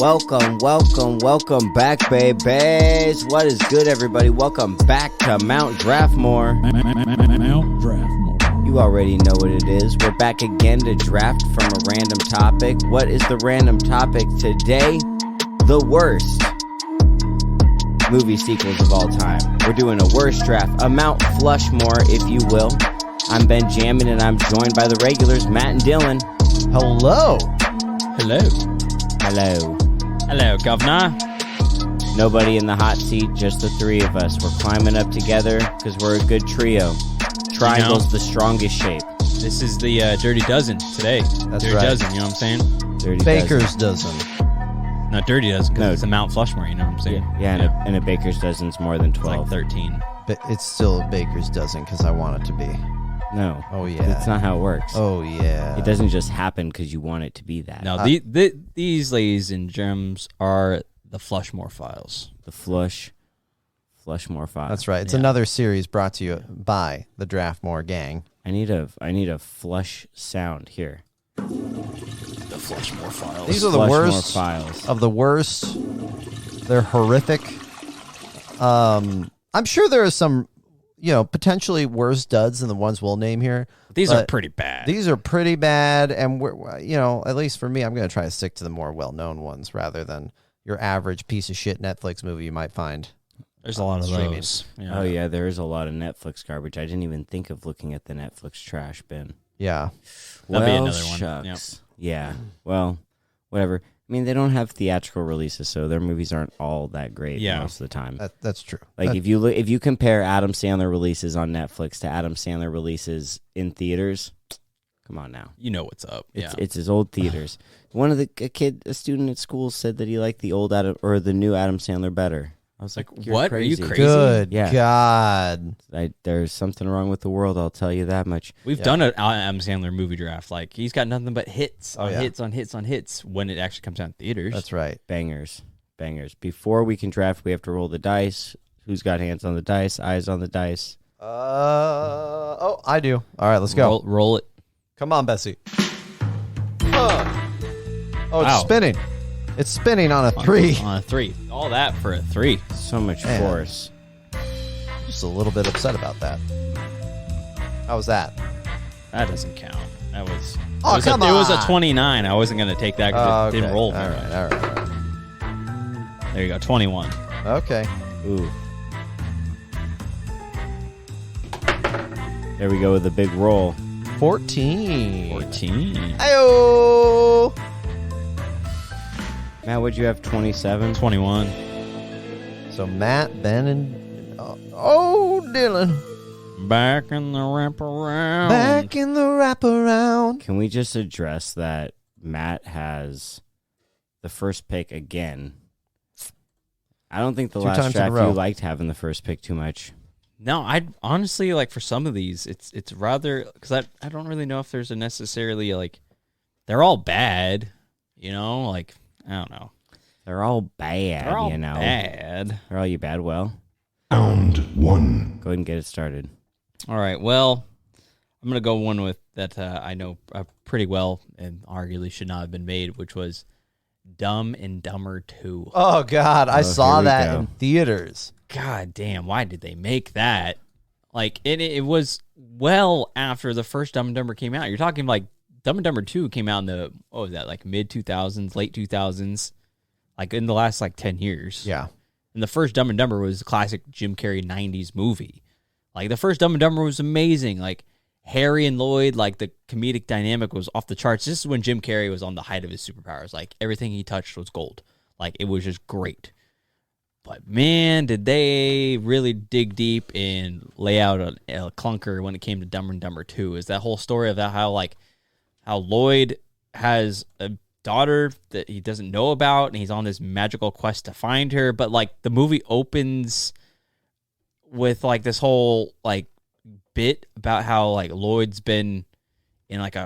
Welcome back, babies. What is good, everybody? Welcome back to Mount Draftmore. Mount Draftmore. You already know what it is. We're back again to draft from a random topic. What is the random topic today? The worst movie sequels of all time. We're doing a worst draft, a Mount Flushmore, if you will. I'm Ben Jammin, and I'm joined by the regulars, Matt and Dylan. Hello. Hello, governor. Nobody in the hot seat, just the three of us. We're climbing up together because we're a good trio. Triangle's the strongest shape. This is the Dirty Dozen today. That's Dirty right. Dozen, you know what I'm saying? Dirty Baker's dozen. Not Dirty Dozen, because No. it's a Mount Flushmore, you know what I'm saying? Yeah, and a baker's dozen's more than It's 12. like 13. But it's still a baker's dozen because I want it to be. No. Oh, yeah. That's not how it works. Oh, yeah. It doesn't just happen because you want it to be that. No, these ladies and germs are the Flushmore Files. The Flushmore Files. That's right. It's Yeah. another series brought to you by the Draftmore gang. I need a flush sound here. The Flushmore Files. These are the Flushmore worst Files. of the worst. They're horrific. I'm sure there are some, potentially worse duds than the ones we'll name here. These are but pretty bad. These are pretty bad, and at least for me, I'm going to try to stick to the more well-known ones rather than your average piece of shit Netflix movie you might find. There's a lot of streaming. those. Oh, yeah, there is a lot of Netflix garbage. I didn't even think of looking at the Netflix trash bin. Yeah. That'd be Well, another one. shucks. Yeah. Well, whatever. I mean, they don't have theatrical releases, so their movies aren't all that great most of the time. That's true. Like if you compare Adam Sandler releases on Netflix to Adam Sandler releases in theaters, come on now. You know what's up. It's his old theaters. One of a student at school said that he liked the new Adam Sandler better. I was like, you're what? crazy. Are you crazy? Good Yeah. God. There's something wrong with the world, I'll tell you that much. We've done an Adam Sandler movie draft. Like, he's got nothing but hits on yeah. hits on hits on hits when it actually comes out in theaters. That's right. Bangers. Before we can draft, we have to roll the dice. Who's got hands on the dice, eyes on the dice? I do. All right, let's go. Roll it. Come on, Bessie. Oh, Wow. it's spinning. It's spinning on a 3. On a 3. All that for a 3. So much Man. force. Just a little bit upset about that. How was that? That doesn't count. That was. Oh, it was come It was a on. 29. I wasn't going to take that because it didn't roll. All very right, much. all right. There you go. 21. Okay. Ooh. There we go with the big roll. 14. 14. Ayo! Matt, would you have 27? 21. So Matt, Ben, and Dylan. Back in the wraparound. Back in the wraparound. Can we just address that Matt has the first pick again? I don't think the 2 last times in a draft row. you liked having the first pick too much. No, I honestly, like, for some of these, it's rather, because I don't really know if there's a necessarily, like, they're all bad, like, I don't know. They're all bad, They're all bad. They're all you bad. Well, Round 1. go ahead and get it started. All right, well, I'm going to go one with that I know pretty well and arguably should not have been made, which was Dumb and Dumber 2. Oh, God. I Oh, saw here we that go. in theaters. God damn, why did they make that? Like, it was well after the first Dumb and Dumber came out. You're talking like Dumb and Dumber 2 came out in the, what was that, like mid-2000s, late 2000s, like in the last like 10 years. Yeah. And the first Dumb and Dumber was a classic Jim Carrey 90s movie. Like, the first Dumb and Dumber was amazing. Like, Harry and Lloyd, like, the comedic dynamic was off the charts. This is when Jim Carrey was on the height of his superpowers. Like, everything he touched was gold. Like, it was just great. But, man, did they really dig deep and lay out a clunker when it came to Dumber and Dumber 2. Is that whole story of that how Lloyd has a daughter that he doesn't know about, and he's on this magical quest to find her. But, like, the movie opens with, like, this whole, like, bit about how, like, Lloyd's been in, like,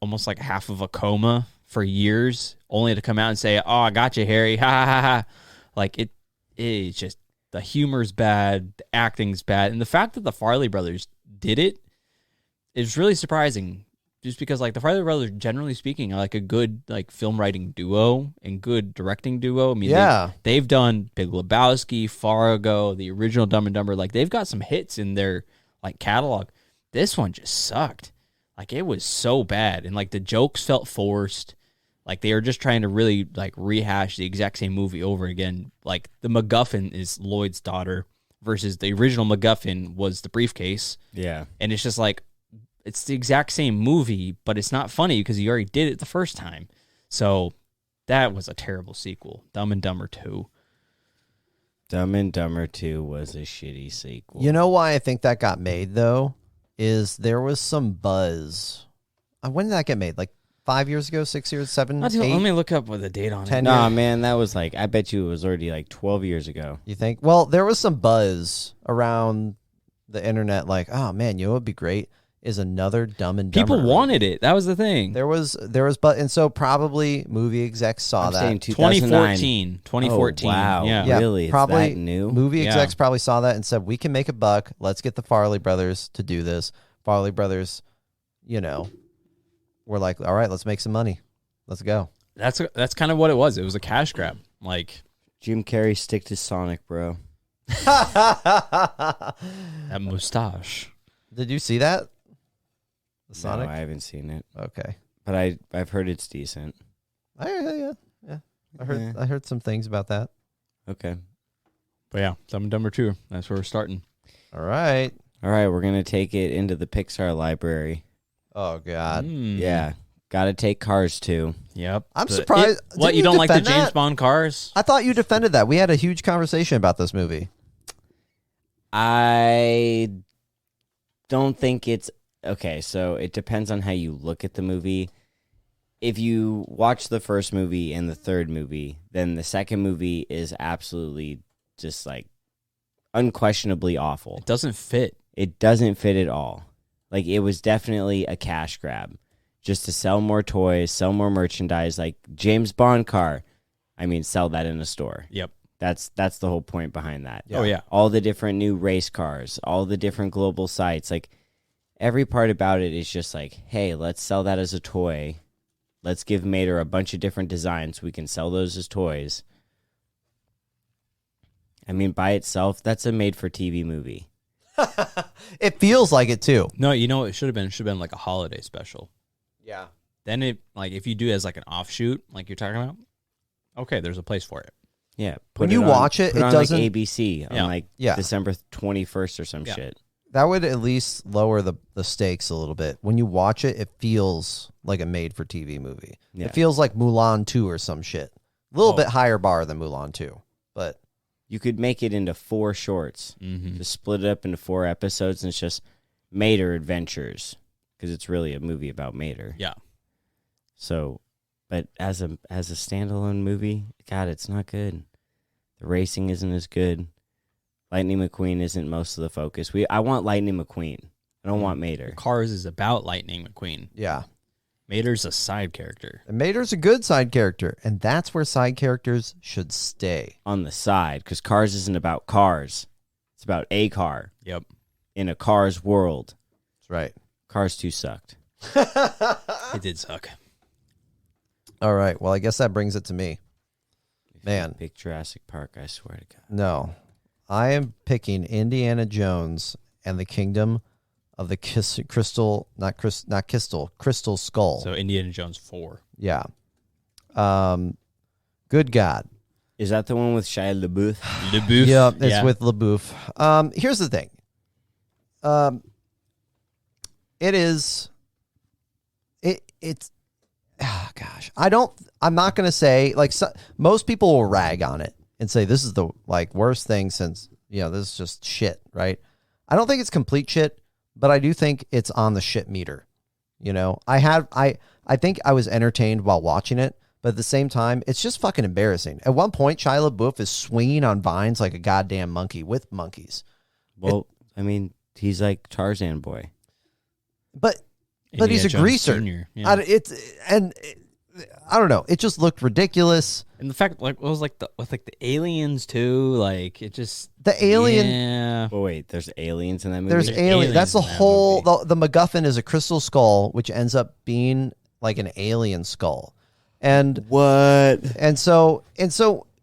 almost like half of a coma for years, only to come out and say, "Oh, I got you, Harry." Ha ha ha ha. Like, it's just, the humor's bad, the acting's bad, and the fact that the Farley brothers did it is really surprising just because like the Farrelly brothers, generally speaking, are like a good like film writing duo and good directing duo. I mean, Yeah. they've done Big Lebowski, Fargo, the original Dumb and Dumber. Like they've got some hits in their like catalog. This one just sucked. Like it was so bad, and like the jokes felt forced. Like they were just trying to really like rehash the exact same movie over again. Like the MacGuffin is Lloyd's daughter versus the original MacGuffin was the briefcase. Yeah. And it's just like, it's the exact same movie, but it's not funny because you already did it the first time. So that was a terrible sequel. Dumb and Dumber 2. Dumb and Dumber 2 was a shitty sequel. You know why I think that got made, though, is there was some buzz. When did that get made? Like 5 years ago, 6 years, 7, Let 8? me look up with a date on 10 it. Nah, years? man, that was like, I bet you it was already like 12 years ago. You think? Well, there was some buzz around the internet like, oh, man, you know what would be great is another Dumb and Dumber. People wanted it. That was the thing. There was, but, and so probably movie execs saw I'm that. saying 2009. 2014. Oh, wow. Yeah. Really? It's probably that new? Movie Yeah. execs probably saw that and said, we can make a buck. Let's get the Farrelly brothers to do this. Farrelly brothers, you know, were like, all right, let's make some money. Let's go. That's kind of what it was. It was a cash grab. Like Jim Carrey, stick to Sonic, bro. that mustache. Did you see that? The Sonic? No, I haven't seen it, Okay. but I've heard it's decent. Yeah. I heard some things about that. Okay. But yeah, Dumb and Dumber 2. That's where we're starting. All right. All right, we're going to take it into the Pixar library. Oh God. Yeah. Got to take Cars 2. Yep. I'm surprised. What, Didn't you don't like the defend James that? Bond cars? I thought you defended that. We had a huge conversation about this movie. I don't think it's okay. So it depends on how you look at the movie. If you watch the first movie and the third movie, then the second movie is absolutely just like unquestionably awful. It doesn't fit. It doesn't fit at all. Like it was definitely a cash grab just to sell more toys, sell more merchandise, like James Bond car. I mean, sell that in a store. Yep. That's the whole point behind that. Oh, yeah. All the different new race cars, all the different global sites, like every part about it is just like, hey, let's sell that as a toy. Let's give Mater a bunch of different designs. We can sell those as toys. I mean, by itself, that's a made-for-TV movie. It feels like it too. No, you know what it should have been? It should have been like a holiday special. Yeah. Then it, like, if you do it as like an offshoot, like you're talking about, okay, there's a place for it. Yeah. When you watch it, put it on doesn't- like ABC on Yeah. like Yeah. December 21st or some Yeah. shit. That would at least lower the stakes a little bit. When you watch it, it feels like a made-for-TV movie. Yeah. It feels like Mulan 2 or some shit. A little bit higher bar than Mulan 2. But You could make it into 4 shorts. Mm-hmm. Just split it up into 4 episodes, and it's just Mater Adventures, because it's really a movie about Mater. Yeah. So, but as a standalone movie, God, it's not good. The racing isn't as good. Lightning McQueen isn't most of the focus. I want Lightning McQueen. I don't want Mater. Cars is about Lightning McQueen. yeah. Mater's a side character. And Mater's a good side character, and that's where side characters should stay. On the side, because Cars isn't about cars. It's about a car Yep. in a Cars world. That's right. Cars 2 sucked. It did suck. All right. Well, I guess that brings it to me. Man. Pick Jurassic Park, I swear to God. No. I am picking Indiana Jones and the Kingdom of the Crystal Skull. So Indiana Jones 4. Yeah. Good God. Is that the one with Shia LaBeouf? LaBeouf. Yeah, it's with LaBeouf. Here's the thing. It's gosh. I'm not going to say like most people will rag on it and say this is the like worst thing since, this is just shit, right? I don't think it's complete shit, but I do think it's on the shit meter. I think I was entertained while watching it, but at the same time, it's just fucking embarrassing. At one point, Shia LaBeouf is swinging on vines like a goddamn monkey with monkeys. Well, I mean, he's like Tarzan boy. But Indiana he's a Jones greaser. Jr., yeah. I don't know. It just looked ridiculous. And the fact, like, it was like with the aliens too. Like, it just The alien. Yeah. Oh, wait, there's aliens in that movie? There's alien. That's the in that whole. The MacGuffin is a crystal skull, which ends up being like an alien skull. And What? and so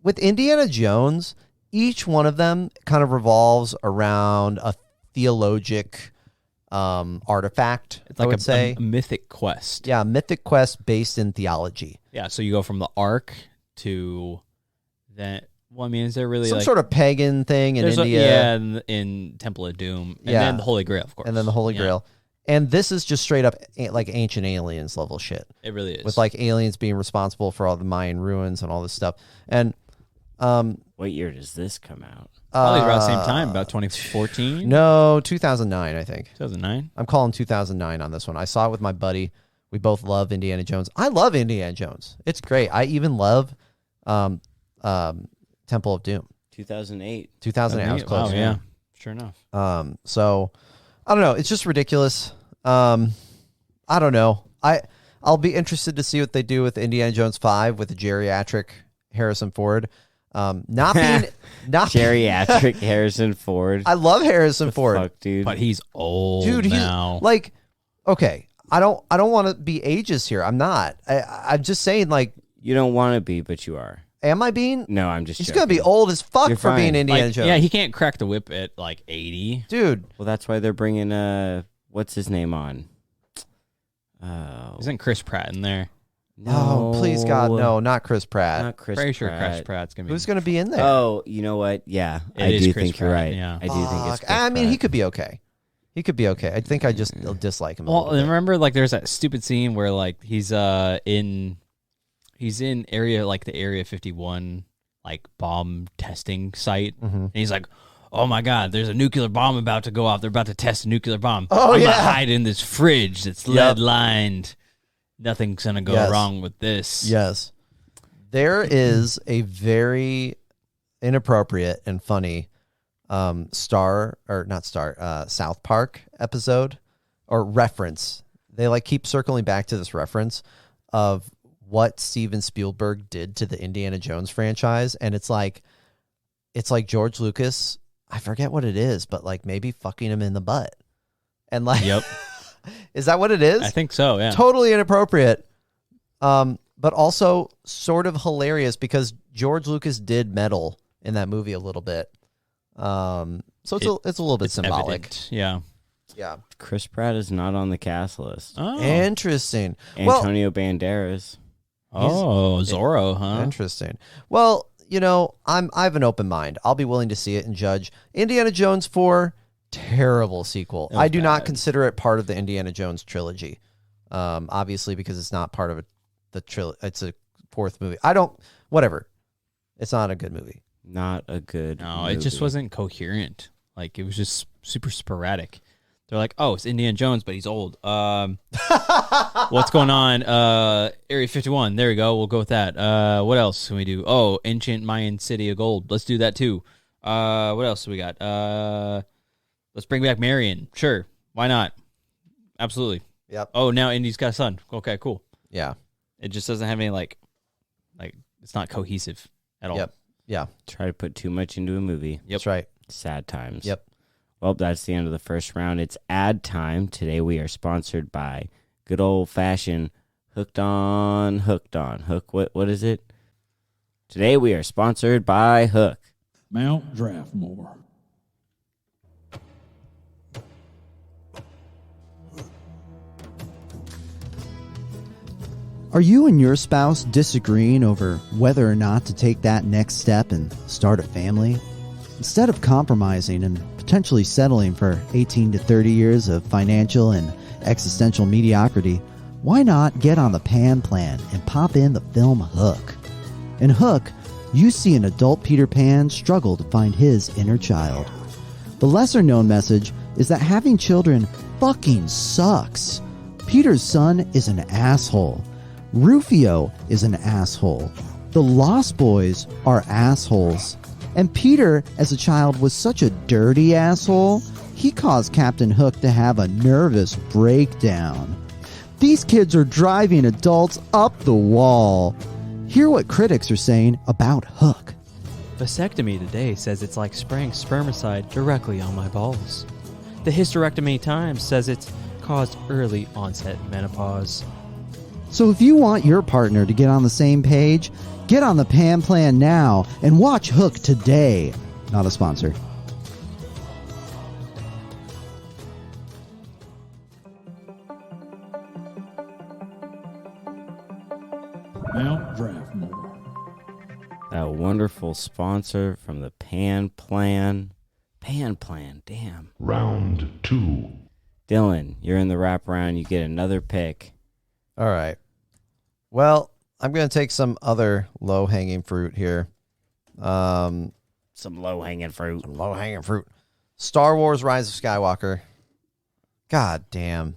with Indiana Jones, each one of them kind of revolves around a theologic artifact. It's like I would say, a mythic quest. yeah, mythic quest based in theology. Yeah. So you go from the Ark to that. Well, I mean, is there really Some like sort of pagan thing in there's India, in Temple of Doom, and Yeah. then the Holy Grail, of course, and then the Holy Yeah, Grail. And this is just straight up like ancient aliens level shit. It really is. With like aliens being responsible for all the Mayan ruins and all this stuff. And What year does this come out? probably around the same time, about 2014, no, 2009, I think. 2009. I'm calling 2009 on this one. I saw it with my buddy. We both love Indiana Jones. I love Indiana Jones. It's great. I even love Temple of Doom. 2008. 2008. I was close. Wow, yeah, sure enough. So I don't know. It's just ridiculous. I don't know. I'll be interested to see what they do with Indiana Jones 5 with the geriatric Harrison Ford. Not being Geriatric Harrison Ford. I love Harrison Ford. Fuck, dude. But he's old Dude, he's now. like, okay, I don't want to be ageist here. I'm not. I'm just saying, like, You don't want to be, but you are. am I being? No, I'm just He's joking. gonna be old as fuck You're for being fine. Indiana Like, Jones. yeah, he can't crack the whip at like 80. Dude. Well, that's why they're bringing, what's his name on? Oh. Isn't Chris Pratt in there? Oh, please God, no, not Chris Pratt. Not Chris Pretty Pratt. sure Chris Pratt's gonna be. Who's gonna be in there? Oh, you know what? Yeah, It I is do Chris think you're Pratt, right. yeah. I do think it's Fuck. Chris I mean, Pratt. he could be okay. He could be okay. I think I just dislike him. A Well, little bit. remember, like, there's that stupid scene where like he's in area like the Area 51 like bomb testing site, and he's like, "Oh my God, there's a nuclear bomb about to go off. They're about to test a nuclear bomb. Oh, I'm yeah. gonna hide in this fridge that's lead lined. Nothing's gonna go Yes. wrong with this." Yes. There is a very inappropriate and funny South Park episode or reference. They like keep circling back to this reference of what Steven Spielberg did to the Indiana Jones franchise. And it's like George Lucas, I forget what it is, but like maybe fucking him in the butt. And like, Yep. is that what it is? I think so. Yeah. Totally inappropriate, but also sort of hilarious because George Lucas did meddle in that movie a little bit. So it's a little bit It's symbolic. evident. Yeah. Yeah, Chris Pratt is not on the cast list. Oh. interesting. Antonio Banderas. Oh, Zorro, huh? Interesting. Well, I have an open mind. I'll be willing to see it and judge. Indiana Jones 4, terrible sequel. was I do not bad. consider it part of the Indiana Jones trilogy. Obviously because it's not part of the trilogy. It's a fourth movie. Whatever. It's not a good movie. Not a good No, movie. it just wasn't coherent. Like, it was just super sporadic. They're like, "Oh, it's Indiana Jones, but he's old. What's going on? Area 51. There we go. We'll go with that. What else can we do? Oh, ancient Mayan city of gold. Let's do that too. What else do we got? Let's bring back Marion. Sure. Why not? Absolutely. Yep. Oh, now Indy's got a son. Okay, cool. Yeah. It just doesn't have any like it's not cohesive at all. Yep. Yeah. Try to put too much into a movie. That's right. Sad times. Yep. Well, that's the end of the first round. It's ad time. Today we are sponsored by good old-fashioned Hooked On. Hook, what is it? Today we are sponsored by Hook. Mount Draftmore. Are you and your spouse disagreeing over whether or not to take that next step and start a family? Instead of compromising and potentially settling for 18 to 30 years of financial and existential mediocrity, why not get on the Pan Plan and pop in the film Hook? In Hook, you see an adult Peter Pan struggle to find his inner child. The lesser-known message is that having children fucking sucks. Peter's son is an asshole. Rufio is an asshole. The Lost Boys are assholes. And Peter, as a child, was such a dirty asshole, he caused Captain Hook to have a nervous breakdown. These kids are driving adults up the wall. Hear what critics are saying about Hook. Vasectomy today says it's like spraying spermicide directly on my balls. The hysterectomy Times says it's caused early onset menopause. So if you want your partner to get on the same page, get on the Pan Plan now and watch Hook today. Not a sponsor. Mount Draftmore. A wonderful sponsor from the Pan Plan. Pan Plan, damn. Round 2. Dylan, you're in the wraparound. You get another pick. All right. Well, I'm going to take some other low-hanging fruit here. Some low-hanging fruit. Low-hanging fruit. Star Wars Rise of Skywalker. God damn.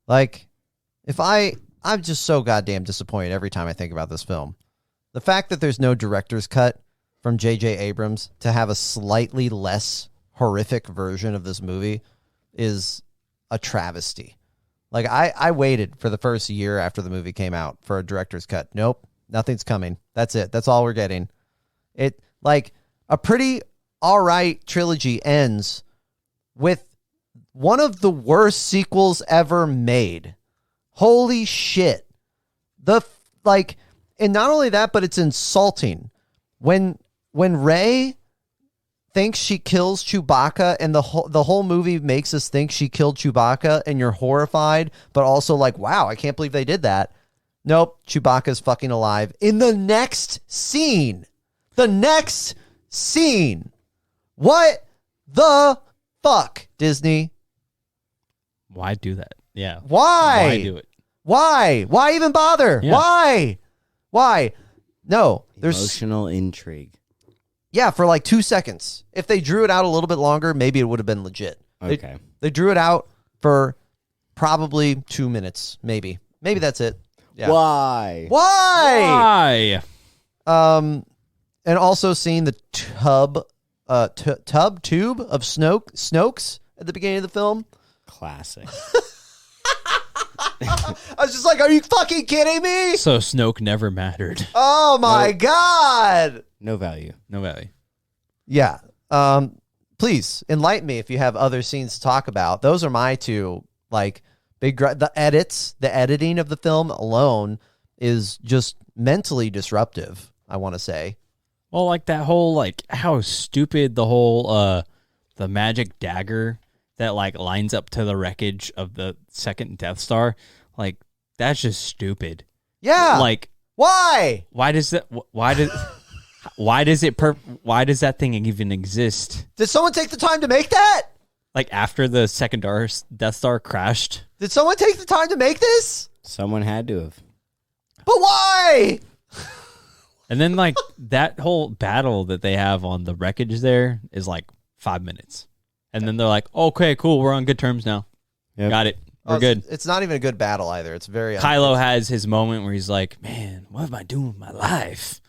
Like, I'm just so goddamn disappointed every time I think about this film. The fact that there's no director's cut from J.J. Abrams to have a slightly less horrific version of this movie is a travesty. Like, I waited for the first year after the movie came out for a director's cut. Nope, nothing's coming. That's it. That's all we're getting. It, like, a pretty all right trilogy ends with one of the worst sequels ever made. Holy shit. And not only that, but it's insulting. When Rey thinks she kills Chewbacca and the whole movie makes us think she killed Chewbacca and you're horrified, but also like, wow, I can't believe they did that. Nope, Chewbacca's fucking alive. In the next scene. What the fuck, Disney? Why do that? Yeah. Why do it? Why even bother? Yeah. Why? No, there's Emotional intrigue. Yeah, for like 2 seconds. If they drew it out a little bit longer, maybe it would have been legit. Okay. They drew it out for probably 2 minutes, maybe. Maybe that's it. Yeah. Why? And also seeing the tube of Snoke's at the beginning of the film. Classic. I was just like, are you fucking kidding me? So Snoke never mattered. Oh my God. No value. No value. Yeah. Please enlighten me if you have other scenes to talk about. Those are my two, like, the editing of the film alone is just mentally disruptive, I want to say. Well, like that whole, like, how stupid the whole, the magic dagger that, like, lines up to the wreckage of the second Death Star, like, that's just stupid. Yeah. Like, why? Why does that thing even exist? Did someone take the time to make that? Like, after the second Death Star crashed? Did someone take the time to make this? Someone had to have. But why? And then, like, that whole battle that they have on the wreckage there is, like, 5 minutes. And then they're like, okay, cool, we're on good terms now. Yep. Got it. We're good. It's not even a good battle either. It's very... Kylo has his moment where he's like, man, what am I doing with my life?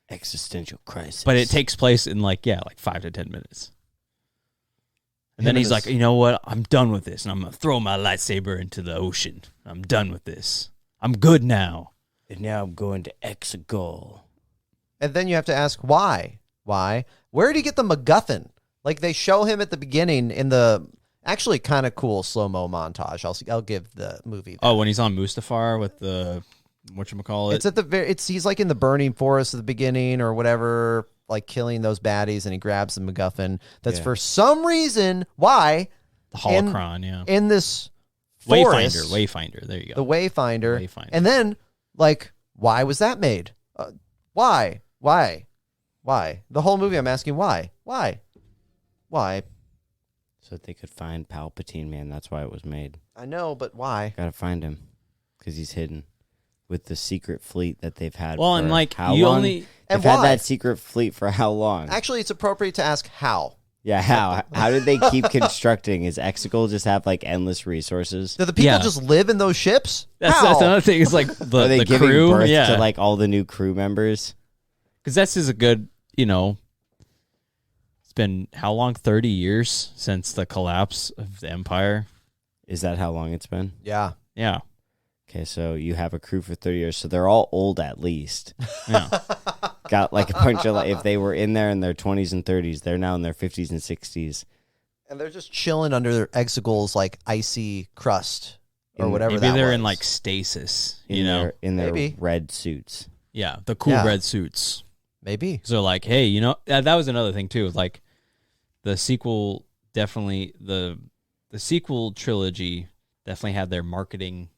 Existential crisis. But it takes place in, like 5 to 10 minutes. And then Him and he's like, his- you know what? I'm done with this. And I'm going to throw my lightsaber into the ocean. I'm done with this. I'm good now. And now I'm going to Exegol. And then you have to ask, why? Why? Where did he get the MacGuffin? Like, they show him at the beginning in the actually kind of cool slow-mo montage. I'll give the movie that. Oh, when he's on Mustafar with the, whatchamacallit? It's at the he's like in the burning forest at the beginning or whatever, like killing those baddies, and he grabs the MacGuffin. That's for some reason why the holocron, in this forest, Wayfinder. There you the go. Wayfinder. Wayfinder. And then, like, why was that made? Why? The whole movie, I'm asking why. So that they could find Palpatine, man. That's why it was made. I know, but why? Gotta find him. Because he's hidden. With the secret fleet that they've had Well, for and, like, how you long? only... They've And had why? that secret fleet for how long? Actually, it's appropriate to ask how. Yeah, how? How did they keep constructing? Is Exegol just have, like, endless resources? Do the people Yeah. just live in those ships? That's How? another thing. It's like Are the they giving crew. birth Yeah. to, like, all the new crew members? Because that's just a good, it's been how long? 30 years since the collapse of the Empire. Is that how long it's been? Yeah. Yeah. Okay, so you have a crew for 30 years, so they're all old at least. Yeah. Got like a bunch of, if they were in there in their 20s and 30s, they're now in their 50s and 60s. And they're just chilling under their Exegol's like icy crust or whatever Maybe that they're was. in like stasis, In their Maybe. red suits. Yeah, the cool Yeah. red suits. Maybe. So like, hey, that was another thing too. Like the sequel definitely the sequel trilogy definitely had their marketing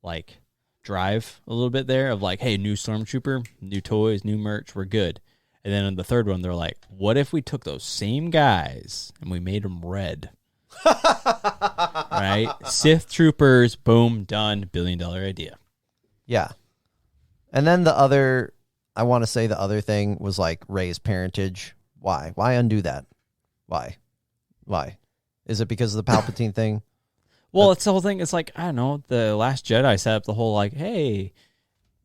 like drive a little bit there of like, hey, new Stormtrooper, new toys, new merch, we're good. And then in the third one, they're like, what if we took those same guys and we made them red? Right? Sith Troopers, boom, done, $1 billion idea. Yeah. And then I want to say the other thing was like Rey's parentage. Why? Why undo that? Why? Is it because of the Palpatine thing? Well, it's the whole thing. It's like, I don't know, the Last Jedi set up the whole like, hey,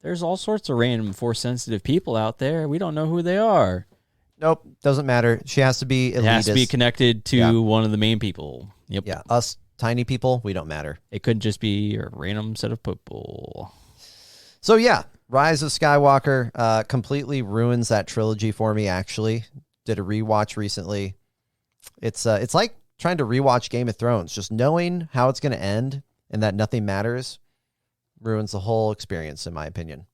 there's all sorts of random Force-sensitive people out there. We don't know who they are. Nope, doesn't matter. She has to be elitist. It has to be connected to one of the main people. Yep. Yeah, us tiny people, we don't matter. It couldn't just be a random set of people. So yeah, Rise of Skywalker completely ruins that trilogy for me, actually. Did a rewatch recently. It's like trying to rewatch Game of Thrones. Just knowing how it's going to end and that nothing matters ruins the whole experience, in my opinion.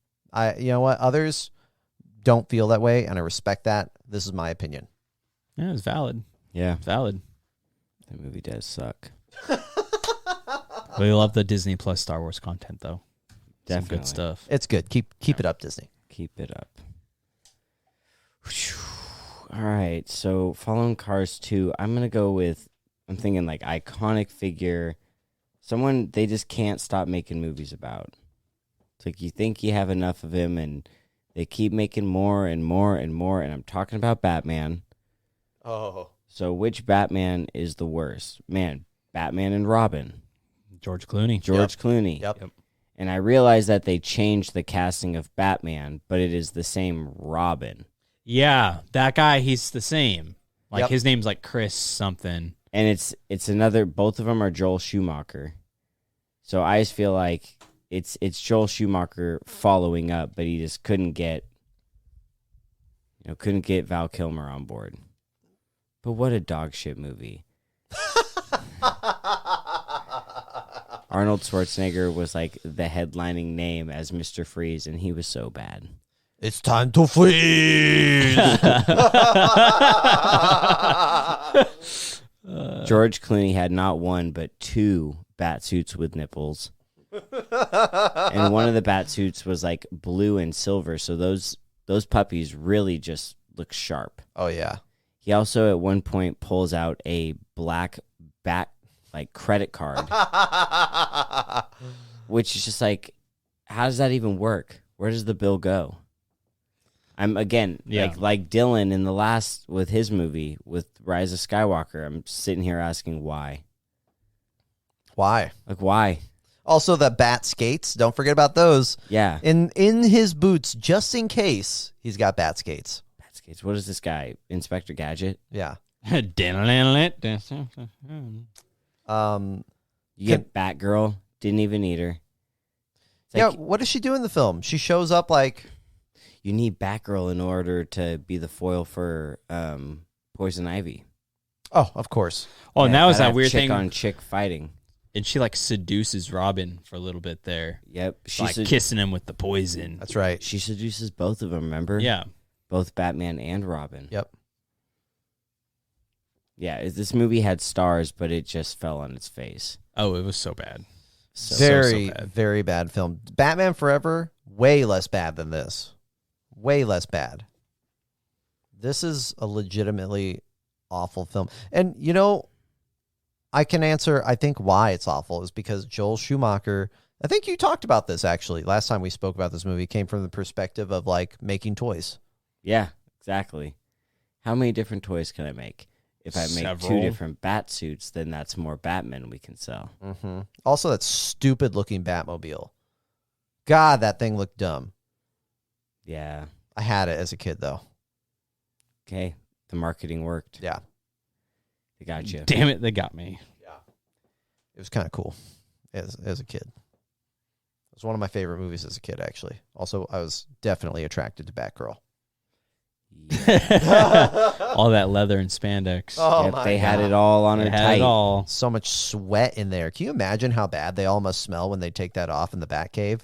You know what? Others don't feel that way, and I respect that. This is my opinion. Yeah, it's valid. Yeah. It's valid. The movie does suck. We love the Disney Plus Star Wars content, though. Some Definitely. good stuff. It's good. Keep it up, Disney. Keep it up. All right, so following Cars 2, I'm thinking like iconic figure, someone they just can't stop making movies about. It's like you think you have enough of him, and they keep making more and more and more, and I'm talking about Batman. Oh. So which Batman is the worst? Man, Batman and Robin. George Clooney. George Clooney. Yep. And I realize that they changed the casting of Batman, but it is the same Robin. Yeah, that guy, he's the same. Like, Yep. his name's like Chris something. And it's another, both of them are Joel Schumacher. So I just feel like it's Joel Schumacher following up, but he just couldn't get Val Kilmer on board. But what a dog shit movie. Arnold Schwarzenegger was like the headlining name as Mr. Freeze, and he was so bad. It's time to freeze. George Clooney had not one but two bat suits with nipples. And one of the bat suits was like blue and silver, so those puppies really just look sharp. Oh yeah. He also at one point pulls out a black bat like credit card. Which is just like, how does that even work? Where does the bill go? I'm again like Dylan in the last with his movie with Rise of Skywalker. I'm sitting here asking why. Why? Like why? Also, the bat skates. Don't forget about those. Yeah. In his boots, just in case, he's got bat skates. Bat skates. What is this guy? Inspector Gadget? Yeah. You get Batgirl. Didn't even need her. It's Yeah. like, What does she do in the film? She shows up like. you need Batgirl in order to be the foil for Poison Ivy. Oh, of course. Oh, and Yeah, that was gotta that have weird chick thing. on chick fighting. And she like seduces Robin for a little bit there. Yep. Like kissing him with the poison. That's right. She seduces both of them, remember? Yeah. Both Batman and Robin. Yep. Yeah, this movie had stars, but it just fell on its face. Oh, it was so bad. So Very, bad. very bad film. Batman Forever, way less bad than this. Way less bad. This is a legitimately awful film. And, you know, I can answer, I think, why it's awful is because Joel Schumacher, I think you talked about this, actually. Last time we spoke about this movie, came from the perspective of, like, making toys. Yeah, exactly. How many different toys can I make? If I make Several. 2 different bat suits, then that's more Batman we can sell. Mm-hmm. Also, that stupid-looking Batmobile. God, that thing looked dumb. Yeah. I had it as a kid, though. Okay. The marketing worked. Yeah. They got you. Damn it, they got me. It was kind of cool as a kid. was one of my favorite movies as a kid, actually. Also, I was definitely attracted to Batgirl. All that leather and spandex. Oh, Yep, my they God. had it all on They her had tight. it all. So much sweat in there. Can you imagine how bad they all must smell when they take that off in the Batcave?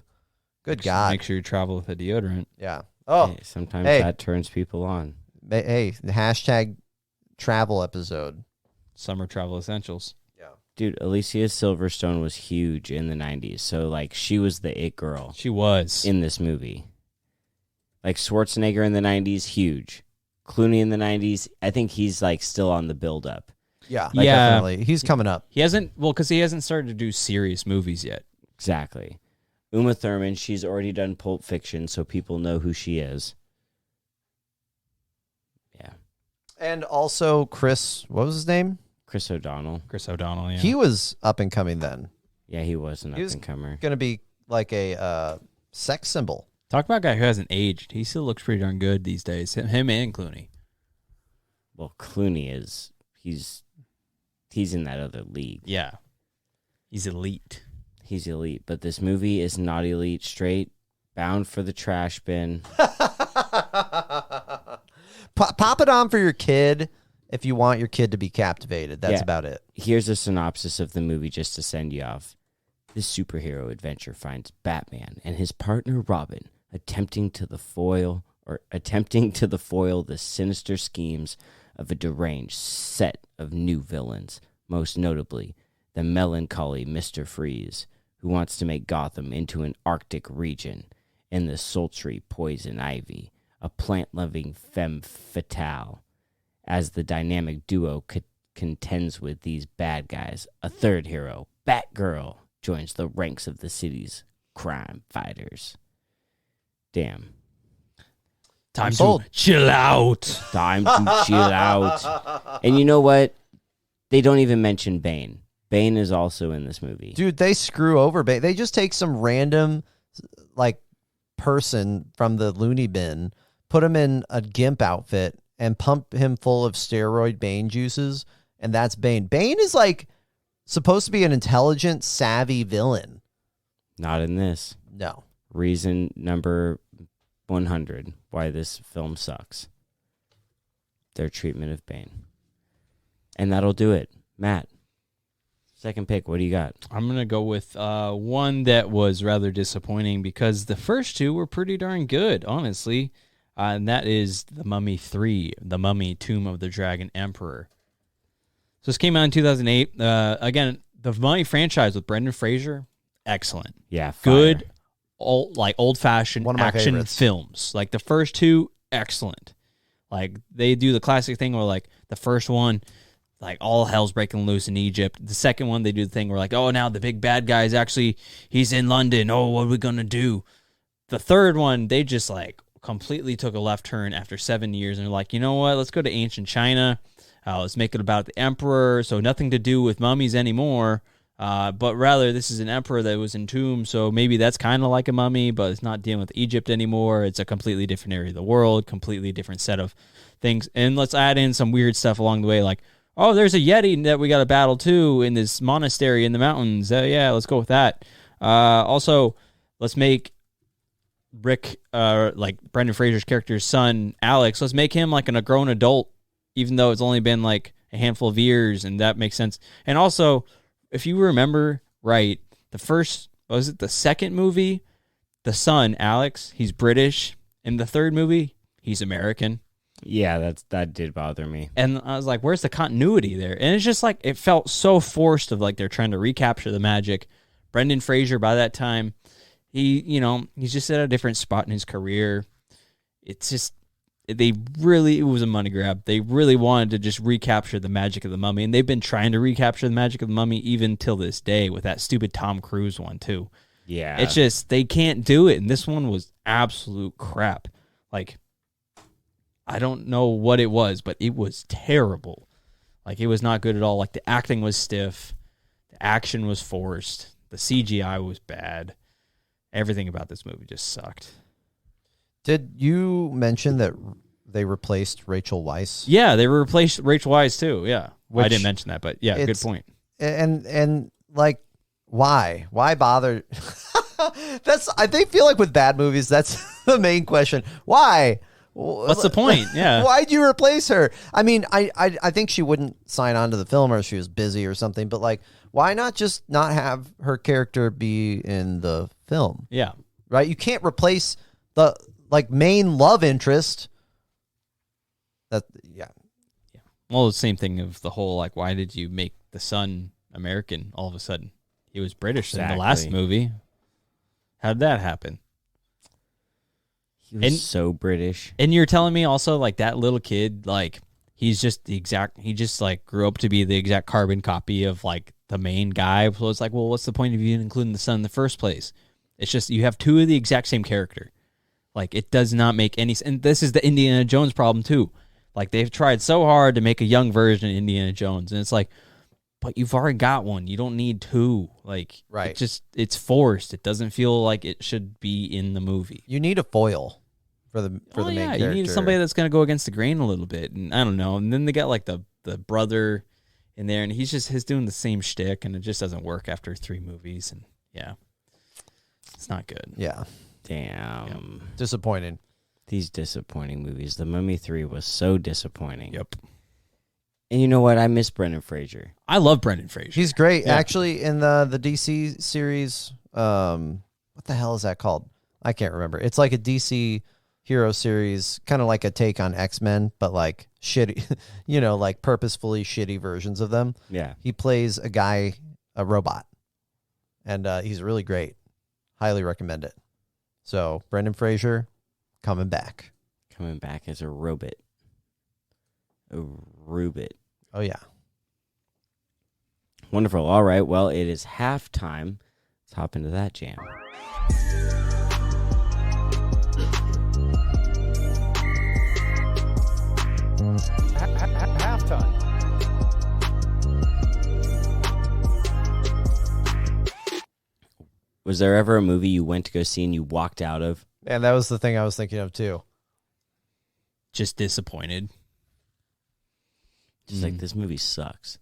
Good God. Make sure you travel with a deodorant. Yeah. Oh, Hey, sometimes Hey. that turns people on. hey, the hashtag travel episode. Summer travel essentials. Dude, Alicia Silverstone was huge in the 90s. So, like, she was the it girl She was. in this movie. Like, Schwarzenegger in the 90s, huge. Clooney in the 90s, I think he's, like, still on the build-up. Yeah, Yeah. definitely. He's coming up. He hasn't, well, because he hasn't started to do serious movies yet. Exactly. Uma Thurman, she's already done Pulp Fiction, so people know who she is. Yeah. And also Chris, what was his name? Chris O'Donnell. Chris O'Donnell, yeah. He was up and coming then. Yeah, he was an He was- up-and-comer. Going to be like a sex symbol. Talk about a guy who hasn't aged. He still looks pretty darn good these days. Him and Clooney. Well, Clooney is, he's in that other league. Yeah. He's elite. He's elite, but this movie is not elite. Straight bound for the trash bin. Pop it on for your kid if you want your kid to be captivated. That's Yeah. about it. Here's a synopsis of the movie just to send you off. This superhero adventure finds Batman and his partner Robin attempting to foil the sinister schemes of a deranged set of new villains, most notably the melancholy Mr. Freeze, who wants to make Gotham into an Arctic region, and the sultry Poison Ivy, a plant-loving femme fatale. As the dynamic duo contends with these bad guys, a third hero, Batgirl, joins the ranks of the city's crime fighters. Damn. Time to sold. chill out. Time to chill out. And you know what? They don't even mention Bane. Bane is also in this movie. Dude, they screw over. They just take some random like person from the loony bin, put him in a gimp outfit, and pump him full of steroid Bane juices, and that's Bane. Bane is like supposed to be an intelligent, savvy villain. Not in this. No. Reason number 100 why this film sucks. Their treatment of Bane. And that'll do it. Matt, second pick, what do you got? I'm going to go with one that was rather disappointing because the first two were pretty darn good, honestly. And that is The Mummy 3, The Mummy, Tomb of the Dragon Emperor. So this came out in 2008. Again, the Mummy franchise with Brendan Fraser, excellent. Yeah, fire. Good, old-fashioned One of my action favorites. films. Like the first two, excellent. Like they do the classic thing where like the first one, like all hell's breaking loose in Egypt. The second one, they do the thing where like, oh, now the big bad guy is actually, he's in London. Oh, what are we going to do? The third one, they just like completely took a left turn after 7 years. And they're like, you know what? Let's go to ancient China. Let's make it about the emperor. So nothing to do with mummies anymore. But rather, this is an emperor that was entombed. So maybe that's kind of like a mummy, but it's not dealing with Egypt anymore. It's a completely different area of the world, completely different set of things. And let's add in some weird stuff along the way, like, oh, there's a Yeti that we got to battle too in this monastery in the mountains. Yeah, let's go with that. Also, let's make Rick, like Brendan Fraser's character's son, Alex, let's make him like a grown adult, even though it's only been like a handful of years, and that makes sense. And also, if you remember right, the second movie, the son, Alex, he's British. In the third movie, he's American. Yeah, that did bother me. And I was like, where's the continuity there? And it's just like, it felt so forced of like they're trying to recapture the magic. Brendan Fraser, by that time, he's just at a different spot in his career. It's just, it was a money grab. They really wanted to just recapture the magic of the Mummy. And they've been trying to recapture the magic of the Mummy even till this day with that stupid Tom Cruise one too. Yeah. It's just, they can't do it. And this one was absolute crap. Like, I don't know what it was, but it was terrible. Like, it was not good at all. Like, the acting was stiff. The action was forced. The CGI was bad. Everything about this movie just sucked. Did you mention that they replaced Rachel Weisz? Yeah, they replaced Rachel Weisz, too. Yeah. I Which didn't mention that, but yeah, good it's- point. And like, why? Why bother? I feel like with bad movies, that's the main question. Why? What's the point? Yeah. Why'd you replace her? I mean, I think she wouldn't sign on to the film or she was busy or something, but like, why not just not have her character be in the film? Yeah. Right? You can't replace the like main love interest. Yeah. Well, the same thing of the whole, like, why did you make the son American all of a sudden? He was British in the last movie. How did that happen? He was so British. And you're telling me also, like, that little kid, like, he just like grew up to be the exact carbon copy of like the main guy. So it's like, well, what's the point of you including the son in the first place? It's just, you have two of the exact same character. Like, it does not make any sense. And this is the Indiana Jones problem too. Like, they've tried so hard to make a young version of Indiana Jones. And it's like, but you've already got one. You don't need two. Like, right. It's forced. It doesn't feel like it should be in the movie. You need a foil for the main character. You need somebody that's going to go against the grain a little bit. And I don't know. And then they got like the brother in there, and he's doing the same shtick, and it just doesn't work after 3 movies. And yeah, it's not good. Yeah. Damn. Yep. Disappointing. These disappointing movies. The Mummy 3 was so disappointing. Yep. And you know what? I miss Brendan Fraser. I love Brendan Fraser. He's great. Yeah. Actually, in the DC series, what the hell is that called? I can't remember. It's like a DC hero series, kind of like a take on X-Men, but like shitty, like purposefully shitty versions of them. Yeah. He plays a robot, and he's really great. Highly recommend it. So, Brendan Fraser, coming back. Coming back as a robot. A Rubit. Oh, yeah. Wonderful. All right. Well, it is halftime. Let's hop into that jam. Halftime. Was there ever a movie you went to go see and you walked out of? And that was the thing I was thinking of, too. Just disappointed. Just like, this movie sucks.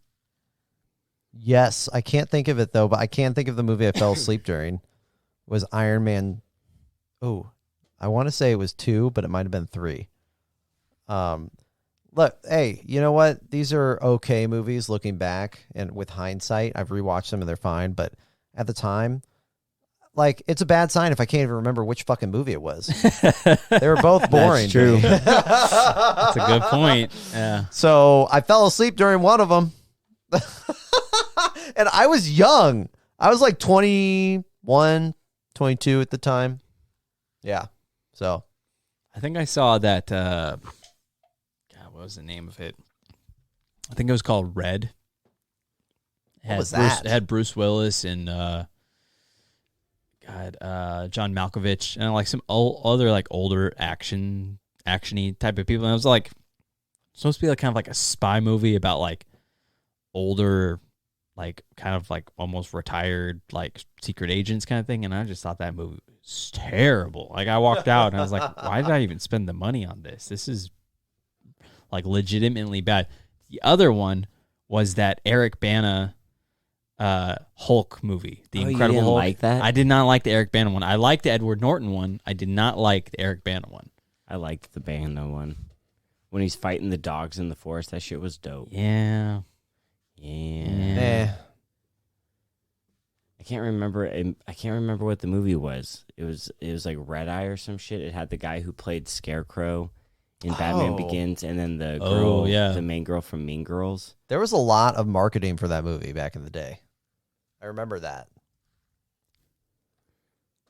Yes, I can't think of it, though, but I can think of the movie I fell asleep during. Was Iron Man. Oh, I want to say it was 2, but it might have been 3. Look, hey, you know what? These are okay movies looking back, and with hindsight, I've rewatched them and they're fine, but at the time, like, it's a bad sign if I can't even remember which fucking movie it was. They were both boring. That's true. That's a good point. Yeah. So I fell asleep during one of them. And I was young. I was like 21, 22 at the time. Yeah. So I think I saw that. God, what was the name of it? I think it was called Red. What was that? It had Bruce Willis and John Malkovich and like some other like older actiony type of people. And it was like supposed to be like kind of like a spy movie about like older, like kind of like almost retired like secret agents kind of thing. And I just thought that movie was terrible. Like, I walked out and I was like, why did I even spend the money on this? This is like legitimately bad. The other one was that Eric Bana Hulk movie, The Incredible Hulk. Like that? I did not like the Eric Bana one. I liked the Edward Norton one. I did not like the Eric Bana one. I liked the Bana one. When he's fighting the dogs in the forest, that shit was dope. Yeah. Eh. I can't remember what the movie was. It was like Red Eye or some shit. It had the guy who played Scarecrow in Batman Begins, and then the girl, the main girl from Mean Girls. There was a lot of marketing for that movie back in the day. I remember that.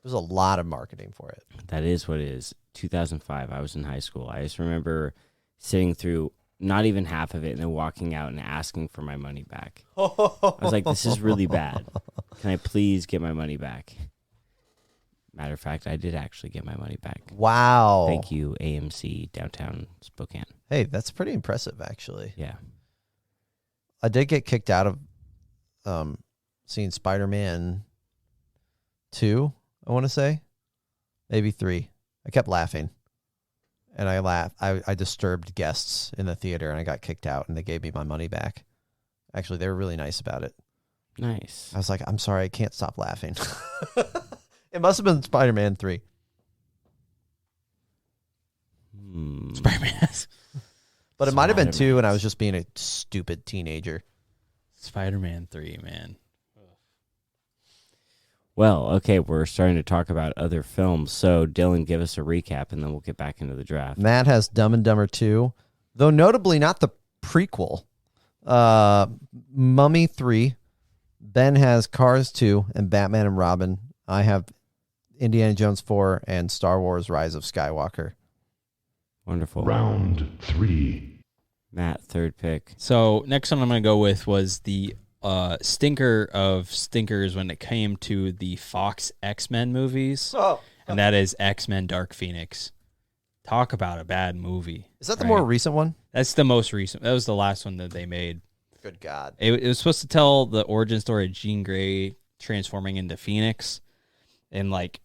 There's a lot of marketing for it. That is what it is. 2005. I was in high school. I just remember sitting through not even half of it and then walking out and asking for my money back. I was like, this is really bad. Can I please get my money back? Matter of fact, I did actually get my money back. Wow. Thank you, AMC Downtown Spokane. Hey, that's pretty impressive, actually. Yeah. I did get kicked out of seeing Spider-Man 2, I want to say. Maybe 3. I kept laughing. And I laughed. I disturbed guests in the theater, and I got kicked out, and they gave me my money back. Actually, they were really nice about it. Nice. I was like, I'm sorry, I can't stop laughing. It must have been Spider-Man 3. Spider-Man. But it might have been 2, and I was just being a stupid teenager. Spider-Man 3, man. Well, okay, we're starting to talk about other films. So, Dylan, give us a recap, and then we'll get back into the draft. Matt has Dumb and Dumber 2, though notably not the prequel. Mummy 3. Ben has Cars 2 and Batman and Robin. I have Indiana Jones 4 and Star Wars Rise of Skywalker. Wonderful. Round 3. Matt, third pick. So next one I'm going to go with was the stinker of stinkers when it came to the Fox X-Men movies. Oh. And that is X-Men Dark Phoenix. Talk about a bad movie. Is that the right? more recent one? That's the most recent. That was the last one that they made. Good God. It was supposed to tell the origin story of Jean Grey transforming into Phoenix. And like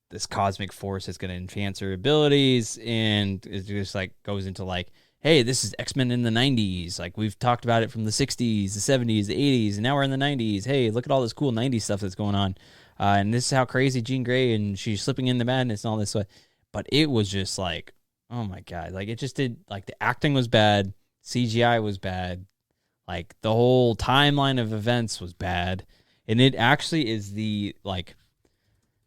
this cosmic force is going to enhance her abilities. And it just like goes into like, hey, this is X-Men in the 90s. Like, we've talked about it from the 60s, the 70s, the 80s, and now we're in the 90s. Hey, look at all this cool 90s stuff that's going on. And this is how crazy Jean Grey, and she's slipping into madness and all this stuff. But it was just like, oh, my God. Like, it just did, like, the acting was bad. CGI was bad. Like, the whole timeline of events was bad. And it actually is the, like,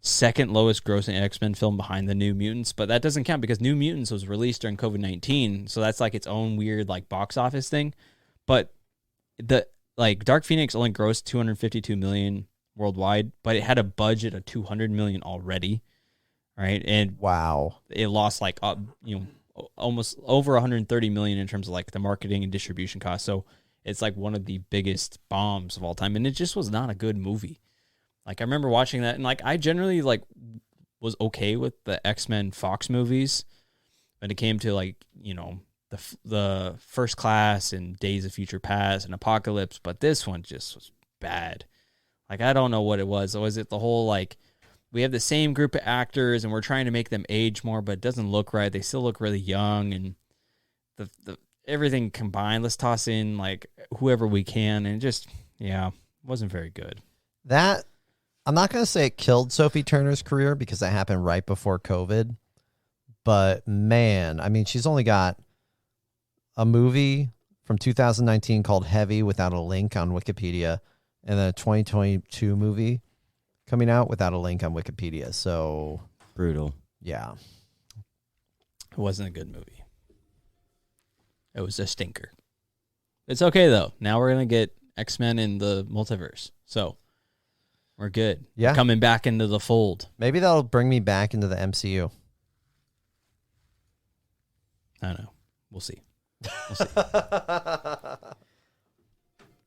second lowest grossing X-Men film behind the New Mutants, but that doesn't count because New Mutants was released during COVID-19, so that's like its own weird like box office thing. But the like Dark Phoenix only grossed 252 million worldwide, but it had a budget of 200 million already, right? And Wow. it lost like almost over 130 million in terms of like the marketing and distribution costs. So it's like one of the biggest bombs of all time, and it just was not a good movie. Like, I remember watching that, and, like, I generally, like, was okay with the X-Men Fox movies when it came to, like, you know, the First Class and Days of Future Past and Apocalypse, but this one just was bad. Like, I don't know what it was. Was it the whole, like, we have the same group of actors, and we're trying to make them age more, but it doesn't look right. They still look really young, and the everything combined, let's toss in, like, whoever we can, and it just, yeah, wasn't very good. That... I'm not going to say it killed Sophie Turner's career because that happened right before COVID. But, man, I mean, she's only got a movie from 2019 called Heavy without a link on Wikipedia, and then a 2022 movie coming out without a link on Wikipedia. So, Brutal. yeah. It wasn't a good movie. It was a stinker. It's okay, though. Now we're going to get X-Men in the multiverse. So... we're good. Yeah. We're coming back into the fold. Maybe that'll bring me back into the MCU. I don't know. We'll see.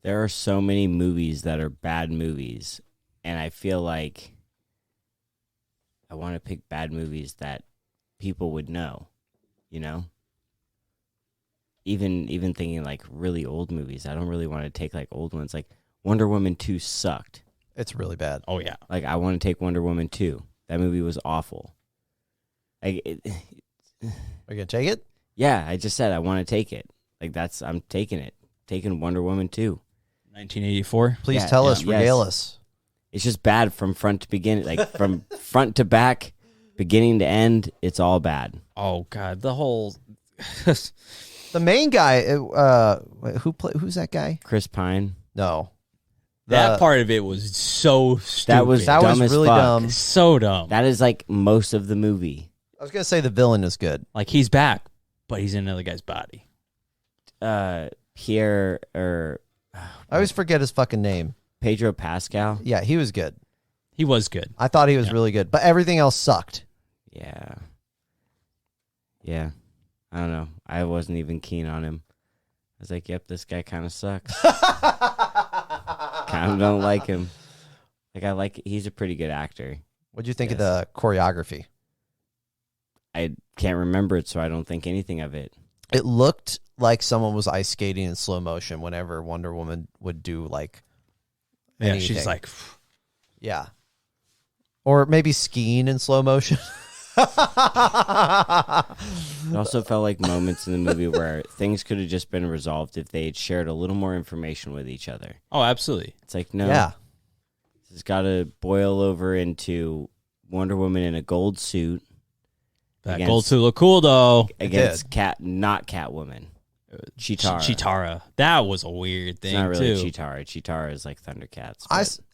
There are so many movies that are bad movies, and I feel like I want to pick bad movies that people would know, you know? Even thinking like really old movies. I don't really want to take like old ones. Like Wonder Woman 2 sucked. It's really bad. Oh, yeah. Like, I want to take Wonder Woman 2. That movie was awful. Are you going to take it? Yeah, I just said I want to take it. Like, I'm taking it. Taking Wonder Woman 2. 1984. Please Yeah, tell yeah, us, yes. regale us. It's just bad from front to beginning. Like, from front to back, beginning to end, it's all bad. Oh, God. The whole... The main guy, who's that guy? Chris Pine. No. that part of it was so stupid. That was dumb as really fuck. dumb. so dumb. That is like most of the movie. I was going to say the villain is good. Like, he's back, but he's in another guy's body. Pierre or I always forget his fucking name. Pedro Pascal. Yeah, he was good. He was good. I thought he was really good, but everything else sucked. Yeah. Yeah. I don't know. I wasn't even keen on him. I was like, yep, this guy kind of sucks. Kind of don't like him. He's a pretty good actor. What'd you think of the choreography? I can't remember it, so I don't think anything of it. It looked like someone was ice skating in slow motion whenever Wonder Woman would do like Yeah, anything. she's like... Yeah. Or maybe skiing in slow motion. It also felt like moments in the movie where things could have just been resolved if they had shared a little more information with each other. Oh, absolutely. It's like, no, Yeah. this has got to boil over into Wonder Woman in a gold suit. That against- gold suit look cool though. Against not Catwoman. Chitara. Chitara. That was a weird thing It's not really too. Chitara. Chitara is like Thundercats.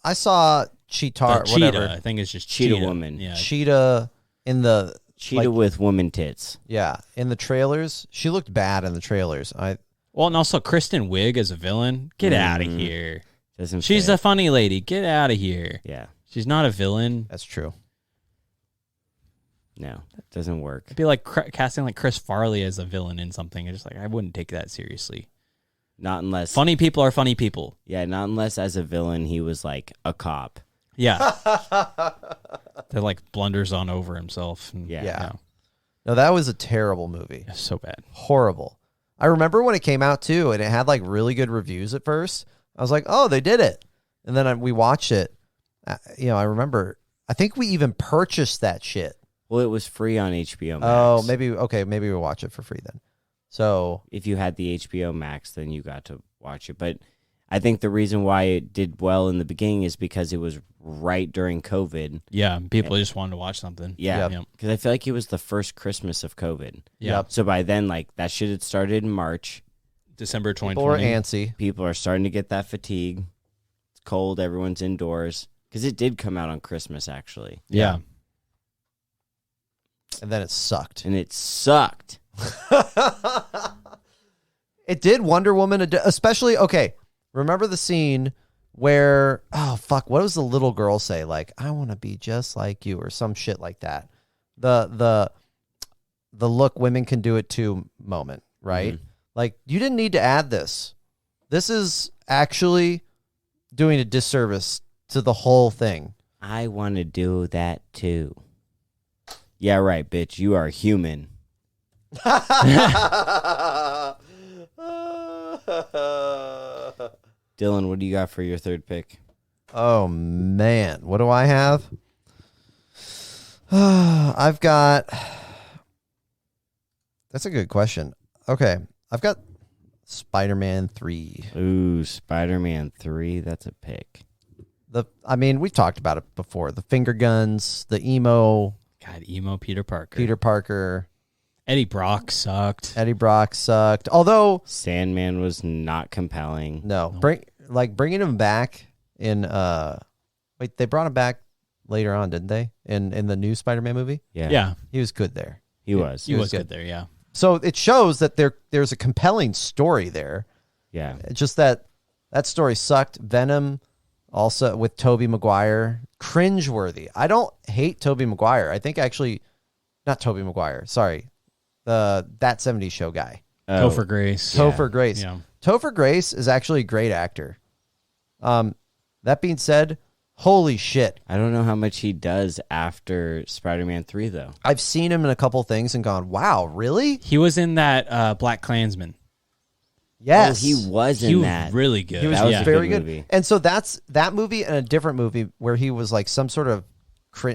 I saw Cheetah, Cheetah. whatever. I think it's just Cheetah Cheetah woman. Yeah. Cheetah in the Cheetah with woman tits. in the trailers. She looked bad in the trailers. Well, and also Kristen Wiig as a villain. Get out of here. Doesn't She's fit. a funny lady. Get out of here. Yeah. She's not a villain. That's true. No, that doesn't work. It'd be like casting like Chris Farley as a villain in something. It's just like I wouldn't take that seriously. Not unless Funny people are funny people. Yeah, not unless as a villain he was like a cop. Yeah. That like blunders on over himself. And, Yeah. Yeah. No, that was a terrible movie. It's so bad. Horrible. I remember when it came out too, and it had like really good reviews at first. I was like, "Oh, they did it," and then we watched it. I remember. I think we even purchased that shit. Well, it was free on HBO Max. Oh, maybe we'll watch it for free then. So If you had the HBO Max, then you got to watch it. But I think the reason why it did well in the beginning is because it was right during COVID. Yeah. People just wanted to watch something. Yeah, Yep. because I feel like it was the first Christmas of COVID. Yeah. So by then, like that shit had started in March. December people were 2020. antsy. People are starting to get that fatigue. It's cold. Everyone's indoors. Because it did come out on Christmas, actually. Yeah. And then it sucked. And it sucked. It did. Wonder Woman, especially. Okay, remember the scene where what does the little girl say? Like, I want to be just like you, or some shit like that. The look, women can do it too moment, right? Like, you didn't need to add this. This is actually doing a disservice to the whole thing. I want to do that too. Yeah, right, bitch. You are human. Dylan, what do you got for your third pick? Oh man, what do I have? I've got. That's a good question. Okay, I've got Spider-Man 3. Ooh, Spider-Man 3. That's a pick. We've talked about it before. The finger guns, the emo God, emo Peter Parker. Peter Parker, Eddie Brock sucked. Eddie Brock sucked. Although Sandman was not compelling. no, bringing him back in they brought him back later on, didn't they? In the new Spider-Man movie, Yeah. he was good there. He was. He was good there, yeah. So it shows that there's a compelling story there. Yeah. It's just that story sucked. Venom, also with Tobey Maguire, cringeworthy. I don't hate Tobey Maguire. I think actually, not Tobey Maguire. Sorry, That 70s Show guy. Topher Grace. Topher Grace. Yeah. Topher Grace is actually a great actor. That being said, holy shit. I don't know how much he does after Spider-Man 3, though. I've seen him in a couple things and gone, wow, really? He was in that Black Klansman. Yes. Oh, he was in He was that. really good. He was That was yeah. a very good good. movie. And so that's that movie and a different movie where he was like some sort of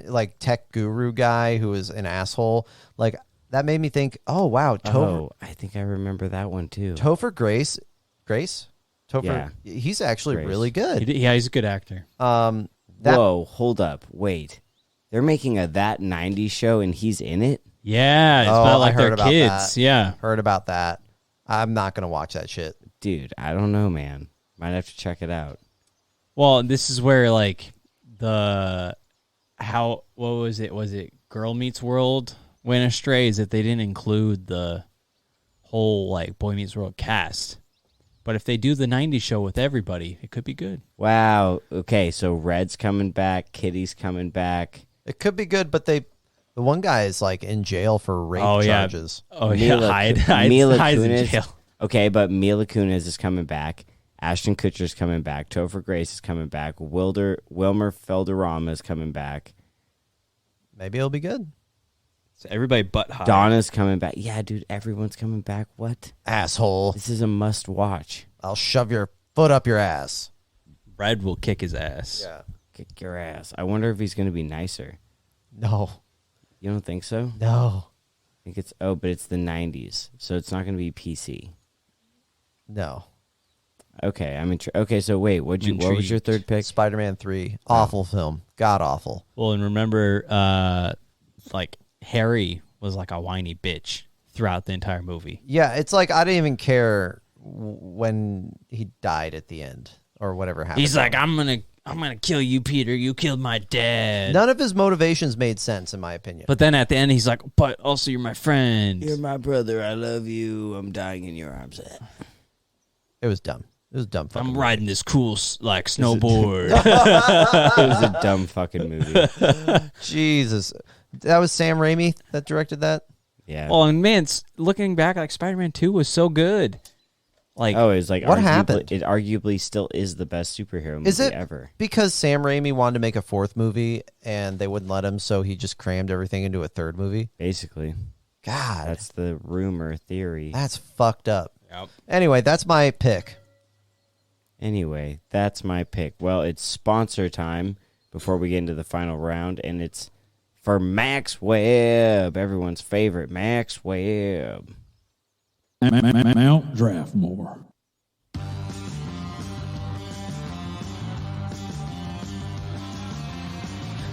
like tech guru guy who was an asshole. Like that made me think, oh wow, Oh, I think I remember that one, too. Topher Grace, Topher, Yeah. he's actually Grace. really good. Yeah, he's a good actor. That, Whoa, hold up. Wait. They're making a That 90s show and he's in it? Yeah, it's Oh, about I like heard their about kids. that. Yeah. Heard about that. I'm not gonna watch that shit. Dude, I don't know, man. Might have to check it out. Well, this is where like what was it? Was it Girl Meets World went astray? Is that they didn't include the whole like Boy Meets World cast. But if they do the 90s show with everybody, it could be good. Wow. Okay, so Red's coming back. Kitty's coming back. It could be good, but the one guy is like in jail for rape Oh, yeah. charges. Oh yeah, Mila Hyde's in Kunis. jail. Okay, but Mila Kunis is coming back. Ashton Kutcher's coming back. Topher Grace is coming back. Wilmer Felderrama is coming back. Maybe it'll be good. So everybody but Hyde. Donna's coming back. Yeah, dude, everyone's coming back. What? Asshole. This is a must watch. I'll shove your foot up your ass. Red will kick his ass. Yeah. Kick your ass. I wonder if he's going to be nicer. No. You don't think so? No. I think but it's the 90s, so it's not going to be PC. No. Okay, okay, so wait, what was your third pick? Spider-Man 3. Awful film. God awful. Well, and remember, like Harry was like a whiny bitch throughout the entire movie. Yeah, it's like I didn't even care when he died at the end or whatever happened. He's like, I'm gonna kill you, Peter. You killed my dad. None of his motivations made sense, in my opinion. But then at the end, he's like, but also you're my friend. You're my brother. I love you. I'm dying in your arms. It was dumb. It was a dumb fucking I'm movie. riding this cool like snowboard. It was a dumb fucking movie. Jesus. That was Sam Raimi that directed that? Yeah. Oh, and man, looking back, like Spider-Man 2 was so good. Like, Oh, it's like What happened? It arguably still is the best superhero movie Is it ever. because Sam Raimi wanted to make a fourth movie and they wouldn't let him, so he just crammed everything into a third movie? Basically, God, that's the rumor theory. that's fucked up. Yep. Anyway, that's my pick. Anyway, that's my pick. Well, it's sponsor time before we get into the final round, and it's for Max Webb, everyone's favorite Max Webb. Mount Draftmore.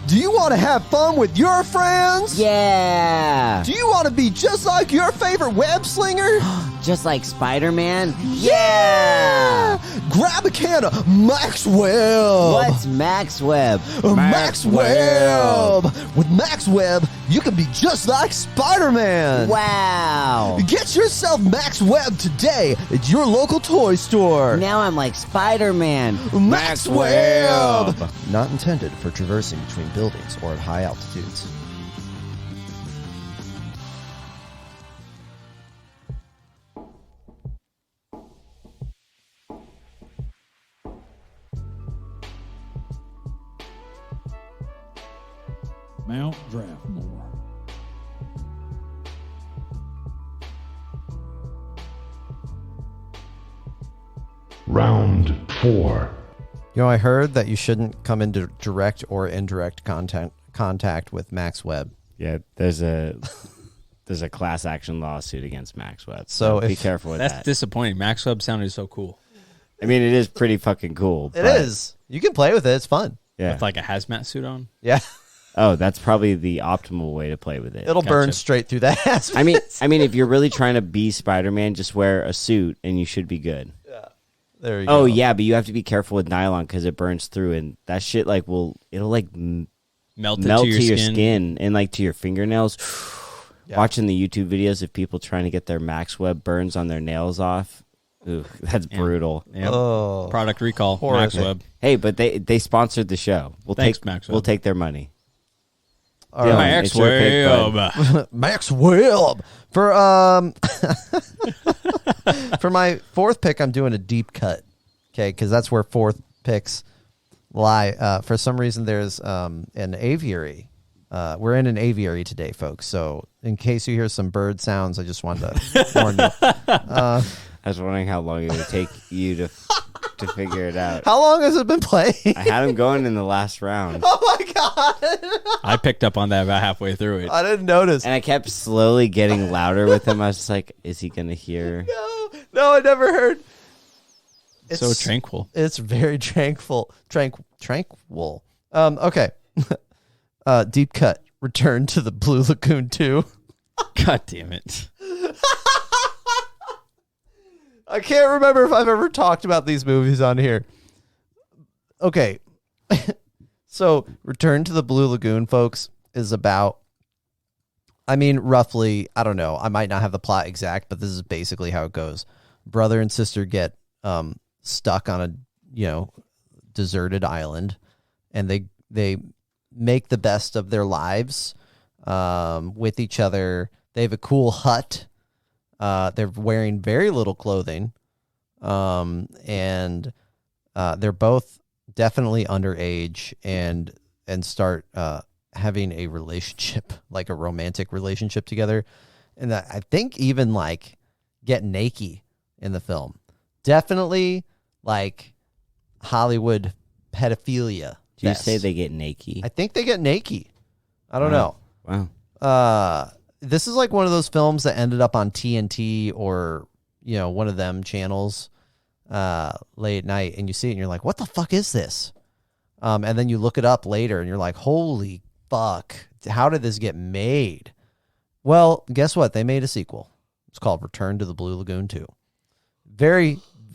Do you want to have fun with your friends? Yeah! Do you want to be just like your favorite web slinger? Just like Spider-Man? Yeah! Grab a can of Max Webb. What's Max Webb? Max Webb. With Max Webb, you can be just like Spider-Man. Wow! Get yourself Max Webb today at your local toy store. Now I'm like Spider-Man. Max Webb. Not intended for traversing between buildings or at high altitudes. Mount Draftmore. Round 4. You know, I heard that you shouldn't come into direct or indirect contact with Max Webb. Yeah, there's a class action lawsuit against Max Webb. So be if- careful with That's that. disappointing. Max Webb sounded so cool. I mean, it is pretty fucking cool. It but- is. You can play with it. It's fun. Yeah. With like a hazmat suit on. Yeah. Oh, that's probably the optimal way to play with it. It'll burn Gotcha. straight through that ass. I mean, if you're really trying to be Spider-Man, just wear a suit and you should be good. There you go. Oh yeah, but you have to be careful with nylon because it burns through, and that shit it'll Melt melt to your skin. and like to your fingernails. Yeah. Watching the YouTube videos of people trying to get their Max Webb burns on their nails off. Ooh, that's brutal. Yep. Oh. Product recall. Horrific. Max Webb. Hey, but they sponsored the show. Thanks, Max Webb. We'll take their money. All Yeah, right. Max it's your pick, bud. Webb. Max Webb. For for my fourth pick, I'm doing a deep cut. Okay, because that's where fourth picks lie. For some reason, there's an aviary. We're in an aviary today, folks. So in case you hear some bird sounds, I just wanted to warn you. I was wondering how long it would take you to figure it out. How long has it been playing? I had him going in the last round, Oh my god! I picked up on that about halfway through it. I didn't notice. and I kept slowly getting louder with him. I was just like, "Is he gonna hear?" No, I never heard. So tranquil. It's very tranquil. Okay. Deep cut. Return to the Blue Lagoon 2. God damn it. I can't remember if I've ever talked about these movies on here. Okay. So, Return to the Blue Lagoon, folks, is about, I mean, roughly, I don't know. I might not have the plot exact, but this is basically how it goes. Brother and sister get stuck on a, deserted island, and they make the best of their lives with each other. They have a cool hut. They're wearing very little clothing, and they're both definitely underage, and start having a relationship, like a romantic relationship together, and I think even like get naked in the film. Definitely like Hollywood pedophilia. Do you say they get naked? I think they get naked. I don't know. Wow. This is like one of those films that ended up on TNT or, one of them channels. late at night, and you see it, and you're like, "What the fuck is this?" And then you look it up later, and you're like, "Holy fuck! How did this get made?" Well, guess what? They made a sequel. It's called Return to the Blue Lagoon 2.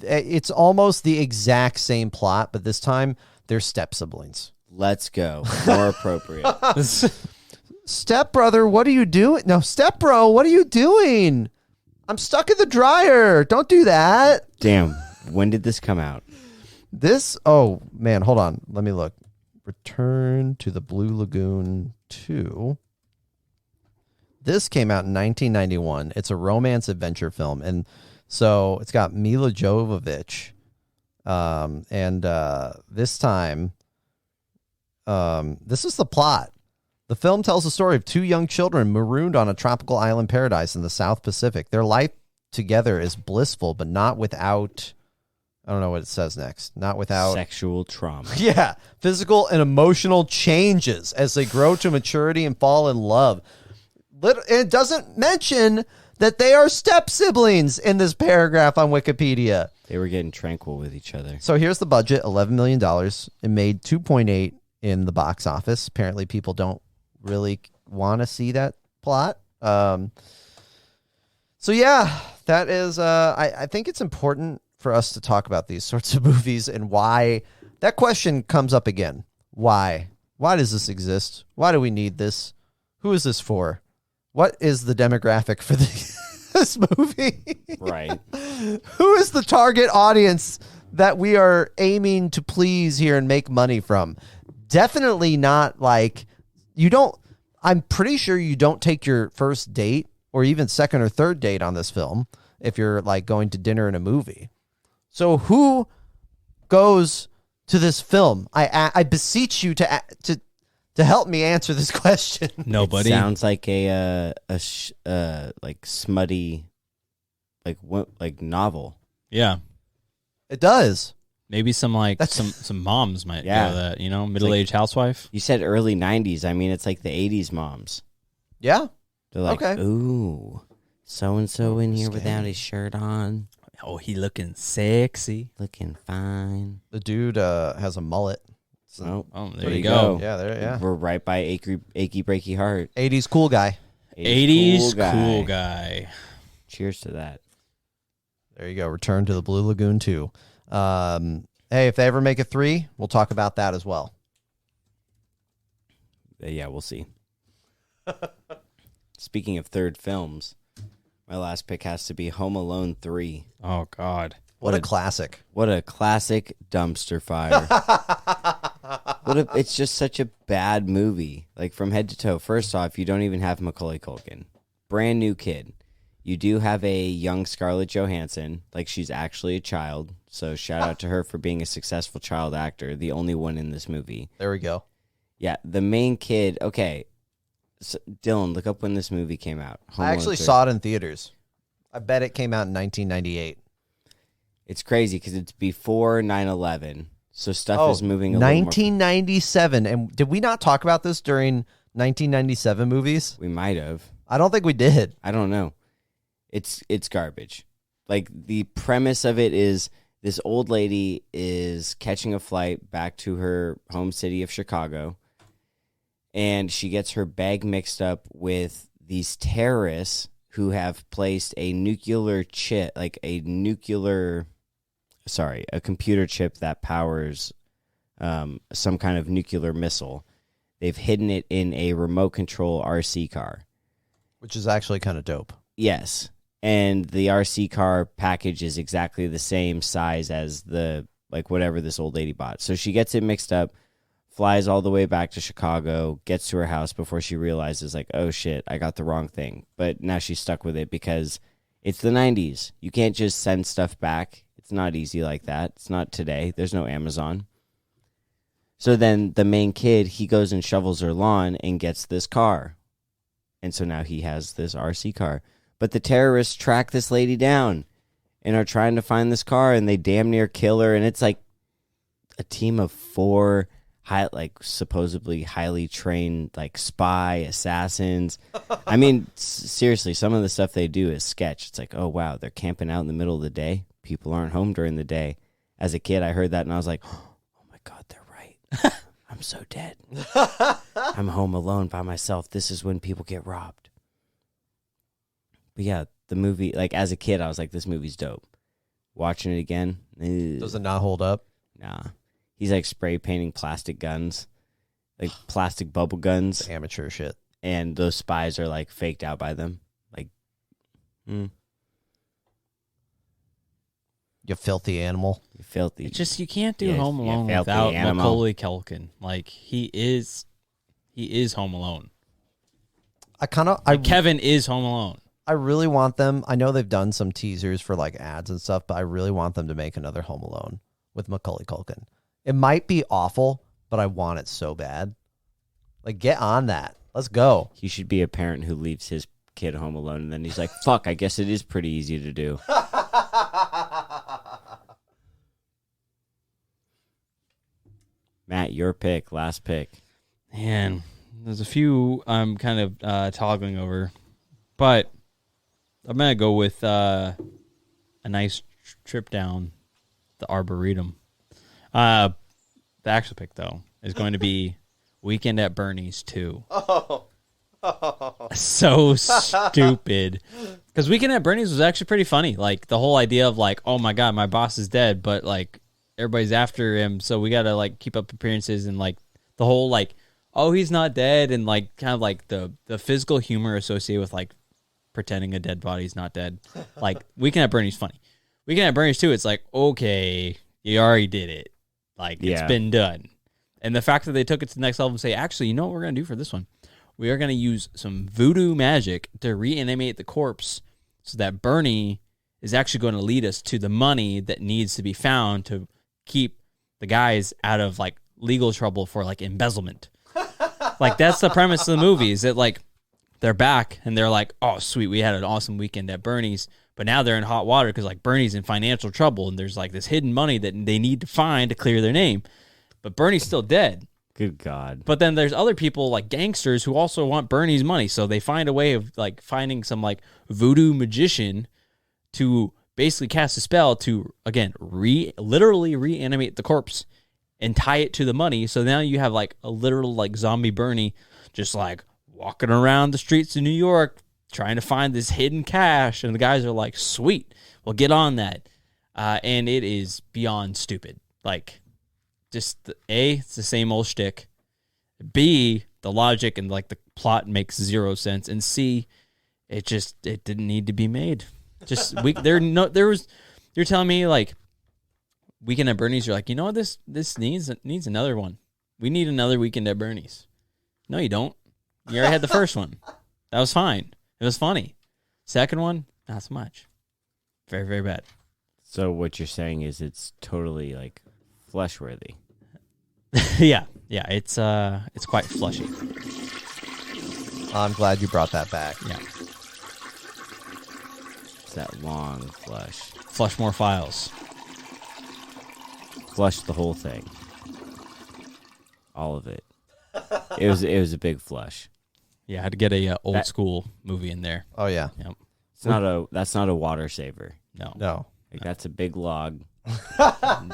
It's almost the exact same plot, but this time they're step siblings. Let's go. More appropriate. Step brother, what are you doing? No, step bro, what are you doing? I'm stuck in the dryer. Don't do that. Damn. When did this come out? Oh man, hold on. Let me look. Return to the Blue Lagoon 2. This came out in 1991. It's a romance adventure film, and so it's got Mila Jovovich. This time, this is the plot. The film tells the story of two young children marooned on a tropical island paradise in the South Pacific. Their life together is blissful, but not without, I don't know what it says next. Not without sexual trauma. Yeah. Physical and emotional changes as they grow to maturity and fall in love. It doesn't mention that they are step siblings in this paragraph on Wikipedia. They were getting tranquil with each other. So here's the budget, $11 million. It made 2.8 in the box office. Apparently people don't really want to see that plot. So yeah, that is, I think it's important for us to talk about these sorts of movies and why that question comes up again. Why? Why does this exist? Why do we need this? Who is this for? What is the demographic for this movie? Right. Who is the target audience that we are aiming to please here and make money from? Definitely not like I'm pretty sure you don't take your first date or even second or third date on this film if you're like going to dinner and a movie. So who goes to this film? I beseech you to help me answer this question. Nobody. It sounds like a like smutty, like novel. Yeah. It does. Maybe some some moms might Yeah. go that, middle-aged housewife. You said early 90s. I mean, it's like the 80s moms. Yeah. They're like, Okay. ooh, so-and-so in here without his shirt on. Oh, he looking sexy. Looking fine. The dude has a mullet. Oh, Oh, there there you go. Yeah. We're right by Achy Breaky Heart. 80s cool guy. 80s cool guy. Cheers to that. There you go. Return to the Blue Lagoon 2. Hey, if they ever make a 3, we'll talk about that as well. Yeah, we'll see. Speaking of third films, my last pick has to be Home Alone 3. Oh, God. What a classic. What a classic dumpster fire. It's just such a bad movie, like from head to toe. First off, you don't even have Macaulay Culkin. Brand new kid. You do have a young Scarlett Johansson, like she's actually a child. So shout out to her for being a successful child actor, the only one in this movie. There we go. Yeah, the main kid. Okay, so, Dylan, look up when this movie came out. Home I Alone actually 3. saw it in theaters. I bet it came out in 1998. It's crazy because it's before 9/11, so stuff is moving a little more. 1997. And did we not talk about this during 1997 movies? We might have. I don't think we did. I don't know. It's garbage. Like, the premise of it is this old lady is catching a flight back to her home city of Chicago, and she gets her bag mixed up with these terrorists who have placed a nuclear chip, like a computer chip that powers some kind of nuclear missile. They've hidden it in a remote control RC car. Which is actually kind of dope. Yes. And the RC car package is exactly the same size as whatever this old lady bought. So she gets it mixed up, flies all the way back to Chicago, gets to her house before she realizes, like, oh shit, I got the wrong thing. But now she's stuck with it because it's the 90s. You can't just send stuff back. It's not easy like that. It's not today. There's no Amazon. So then the main kid, he goes and shovels her lawn and gets this car. And so now he has this RC car. But the terrorists track this lady down and are trying to find this car, and they damn near kill her. And it's like a team of 4 supposedly highly trained spy assassins. I mean, seriously, some of the stuff they do is sketch. It's like, oh wow, they're camping out in the middle of the day. people aren't home during the day. As a kid, I heard that and I was like, oh my God, they're right. I'm so dead. I'm home alone by myself. This is when people get robbed. But yeah, the movie, like as a kid, I was like, this movie's dope. Watching it again. Does it not hold up? Nah. He's like spray painting plastic guns, like plastic bubble guns. It's amateur shit. And those spies are like faked out by them. Like, You filthy animal. you filthy. It's just, you can't do Yeah, Home yeah, Alone filthy without animal. Macaulay Culkin. Like, he is Home Alone. I Kevin is Home Alone. I really want them. I know they've done some teasers for like ads and stuff, but I really want them to make another Home Alone with Macaulay Culkin. It might be awful, but I want it so bad. Like, get on that. Let's go. He should be a parent who leaves his kid home alone, and then he's like, fuck, I guess it is pretty easy to do. Matt, your pick, last pick. Man, there's a few I'm kind of toggling over, but I'm going to go with a nice trip down the Arboretum. The actual pick, though, is going to be Weekend at Bernie's 2. So stupid. Because Weekend at Bernie's was actually pretty funny. Like, the whole idea of, like, oh, my God, my boss is dead, but, like, everybody's after him, so we got to, like, keep up appearances, and, like, the whole, like, oh, he's not dead, and, like, kind of, like, the physical humor associated with, like, pretending a dead body's not dead. Like, Weekend at Bernie's funny. Weekend at Bernie's 2, it's like, okay, you already did it. Like, it's been done. And the fact that they took it to the next level and say, actually, you know what we're going to do for this one? We are going to use some voodoo magic to reanimate the corpse so that Bernie is actually going to lead us to the money that needs to be found to keep the guys out of, like, legal trouble for, like, embezzlement. Like, that's the premise of the movie, is that, like, they're back and they're like, oh, sweet, we had an awesome weekend at Bernie's, but now they're in hot water because, like, Bernie's in financial trouble and there's, like, this hidden money that they need to find to clear their name. But Bernie's still dead. Good God. But then there's other people, like gangsters, who also want Bernie's money. So they find a way of, like, finding some, like, voodoo magician to basically cast a spell to, again, literally reanimate the corpse and tie it to the money. So now you have, like, a literal, like, zombie Bernie just, like, walking around the streets of New York trying to find this hidden cash. And the guys are like, sweet, we'll get on that. And it is beyond stupid. Like, just, it's the same old shtick. B, the logic and, like, the plot makes zero sense. And C, it didn't need to be made. Just, you're telling me, like, Weekend at Bernie's, you're like, you know what, this needs another one. We need another Weekend at Bernie's. No, you don't. You already had the first one. That was fine. It was funny. Second one, not so much. Very, very bad. So what you're saying is it's totally, like, flush-worthy. Yeah, it's quite flushy. I'm glad you brought that back. Yeah. It's that long flush. Flushmore Files. Flush the whole thing. All of it. It was a big flush. Yeah, I had to get a old school movie in there. Oh yeah. Yep. That's not a water saver. No. Like, that's a big log.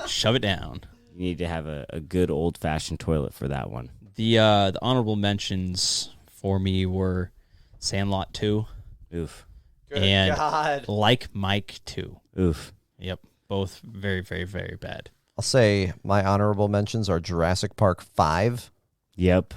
Shove it down. You need to have a good old-fashioned toilet for that one. The honorable mentions for me were Sandlot 2 Oof. and God. Like Mike 2. Oof. Yep, both very, very, very bad. I'll say my honorable mentions are Jurassic Park 5 Yep.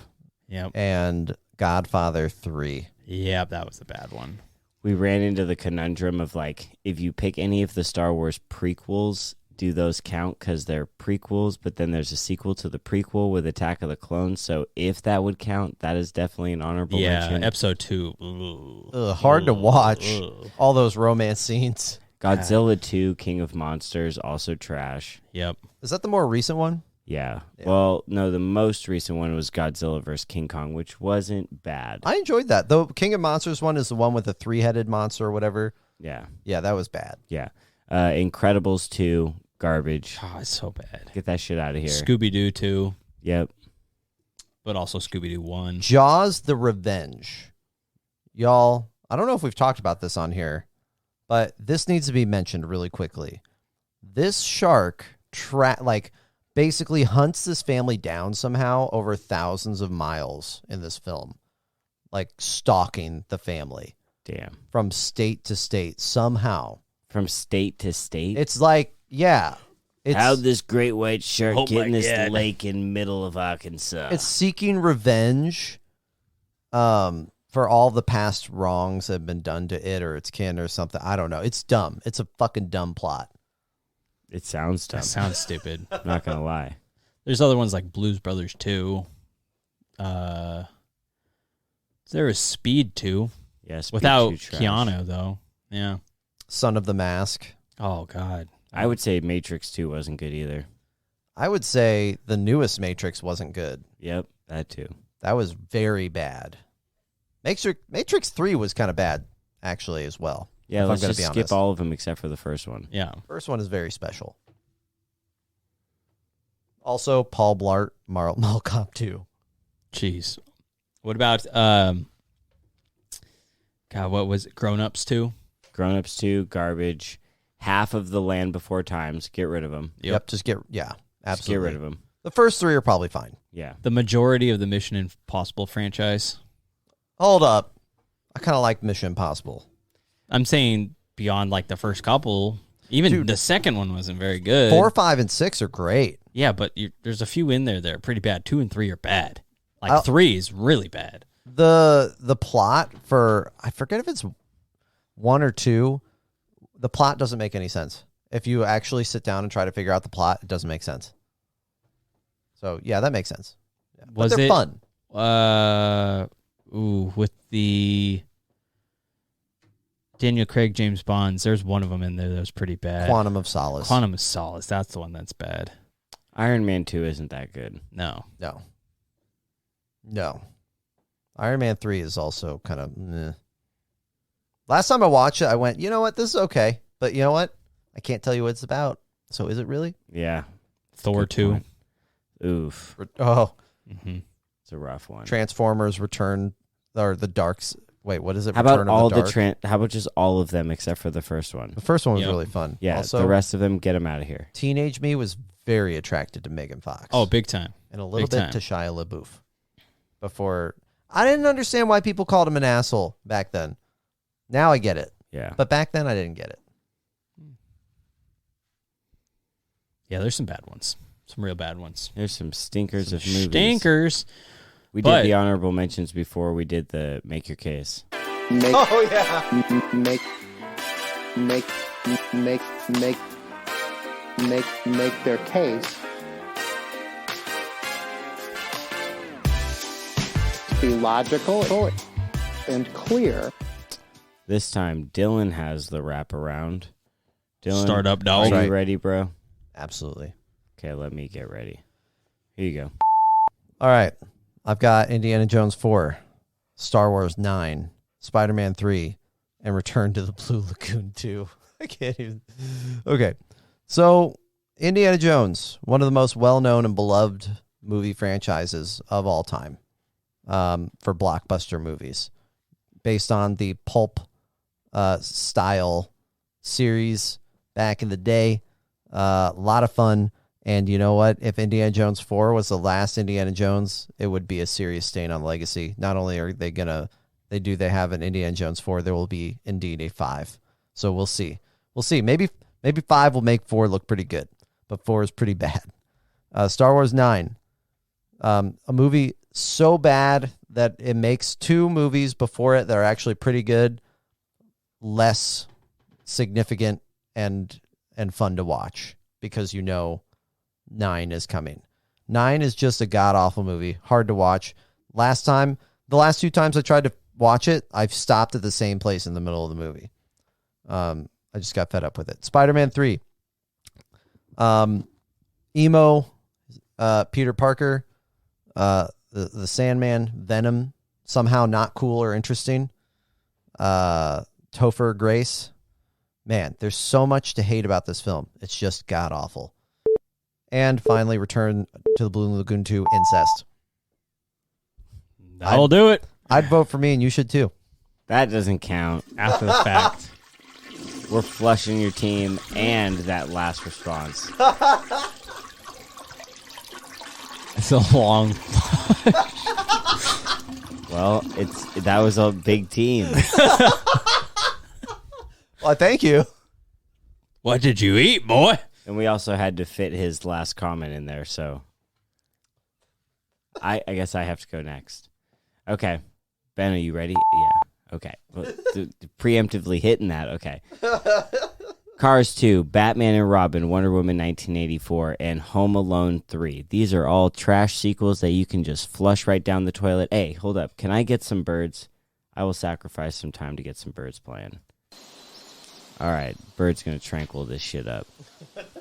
and Godfather 3. Yep, that was a bad one. We ran into the conundrum of, like, if you pick any of the Star Wars prequels, do those count because they're prequels, but then there's a sequel to the prequel with Attack of the Clones, so if that would count, that is definitely an honorable mention. Episode 2. Hard to watch. All those romance scenes. Godzilla 2, King of Monsters, also trash. Yep. Is that the more recent one? Yeah. Well, no, the most recent one was Godzilla vs. King Kong, which wasn't bad. I enjoyed that. The King of Monsters one is the one with the 3-headed monster or whatever. Yeah. Yeah, that was bad. Yeah. Incredibles 2, garbage. Oh, it's so bad. Get that shit out of here. Scooby-Doo 2, Yep. but also Scooby-Doo 1. Jaws the Revenge. Y'all, I don't know if we've talked about this on here, but this needs to be mentioned really quickly. This shark basically hunts this family down somehow over thousands of miles in this film, like stalking the family Damn. from state to state somehow. From state to state? It's like, yeah. How'd this great white shark Oh get my in this God. lake in middle of Arkansas? It's seeking revenge for all the past wrongs that have been done to it or its kin or something. I don't know. It's dumb. It's a fucking dumb plot. It sounds dumb. That sounds stupid. I'm not going to lie. There's other ones like Blues Brothers 2. There was Speed 2. Yes. Without Keanu, though. Yeah. Son of the Mask. Oh, God. I would say Matrix 2 wasn't good either. I would say the newest Matrix wasn't good. Yep, that too. That was very bad. Matrix 3 was kind of bad, actually, as well. Yeah, if let's I'm gonna just be skip honest. all of them except for the first one. Yeah. First one is very special. Also, Paul Blart, Mall Cop 2. Jeez. What about, God, what was it? Grown Ups 2? Grown Ups 2, garbage. Half of The Land Before Times. Get rid of them. Yep, absolutely. Just get rid of them. The first three are probably fine. Yeah. The majority of the Mission Impossible franchise. Hold up. I kind of like Mission Impossible. I'm saying beyond like the first couple. Even Dude. the second one wasn't very good. 4, 5, and 6 are great. Yeah, but there's a few in there that are pretty bad. 2 and 3 are bad. Like 3 is really bad. The plot for, I forget if it's 1 or 2, the plot doesn't make any sense. If you actually sit down and try to figure out the plot, it doesn't make sense. So, yeah, that makes sense. Yeah. But Was they're it fun. With the Daniel Craig James Bonds, there's one of them in there that was pretty bad. Quantum of Solace. Quantum of Solace, that's the one that's bad. Iron Man 2 isn't that good. No. No. Iron Man 3 is also kind of meh. Last time I watched it, I went, you know what? This is okay. But you know what? I can't tell you what it's about. So is it really? Yeah. Thor Good 2. point. Oof. Oh, Mm-hmm. It's a rough one. Transformers Return, or the Darks. Wait, what is it? How about Return all of the Dark? how about just all of them except for the first one? The first one was Yep. really fun. Yeah, Also, the rest of them, get them out of here. teenage me was very attracted to Megan Fox. Oh, big time. and a little big bit time. to Shia LaBeouf. Before, I didn't understand why people called him an asshole back then. Now I get it, Yeah. but back then I didn't get it. Yeah, there's some bad ones. Some real bad ones. There's some stinkers of movies. Stinkers. We But- did the honorable mentions before we did the make your case. Oh yeah. Make their case. Be logical and clear. This time, Dylan has the wraparound. Dylan, Start up, dog. Are Right. you ready, bro? Absolutely. Okay, let me get ready. Here you go. All right. I've got Indiana Jones 4, Star Wars 9, Spider-Man 3, and Return to the Blue Lagoon 2. I can't even. Okay. So, Indiana Jones, one of the most well-known and beloved movie franchises of all time, for blockbuster movies, based on the pulp style series back in the day. A lot of fun. And you know what? If Indiana Jones 4 was the last Indiana Jones, it would be a serious stain on legacy. Not only are they they have an Indiana Jones 4, there will be indeed a 5. So we'll see. We'll see. Maybe 5 will make 4 look pretty good, but 4 is pretty bad. Star Wars 9, a movie so bad that it makes 2 movies before it that are actually pretty good, less significant and fun to watch because 9 is coming. 9 is just a god-awful movie, hard to watch. The last 2 times I tried to watch it, I've stopped at the same place in the middle of the movie. I just got fed up with it. Spider-Man 3. Emo, Peter Parker, the Sandman, Venom, somehow not cool or interesting. Topher Grace. Man, there's so much to hate about this film. It's just god-awful. And finally, Return to the Blue Lagoon 2, incest. That'll do it. I'd vote for me, and you should too. That doesn't count. After the fact. We're flushing your team and that last response. It's a long. Well, that was a big team. Well, thank you. What did you eat, boy? And we also had to fit his last comment in there, so I guess I have to go next. Okay. Ben, are you ready? Yeah. Okay. Well, preemptively hitting that. Okay. Cars 2, Batman and Robin, Wonder Woman 1984, and Home Alone 3. These are all trash sequels that you can just flush right down the toilet. Hey, hold up. Can I get some birds? I will sacrifice some time to get some birds playing. All right. Bird's going to tranquil this shit up.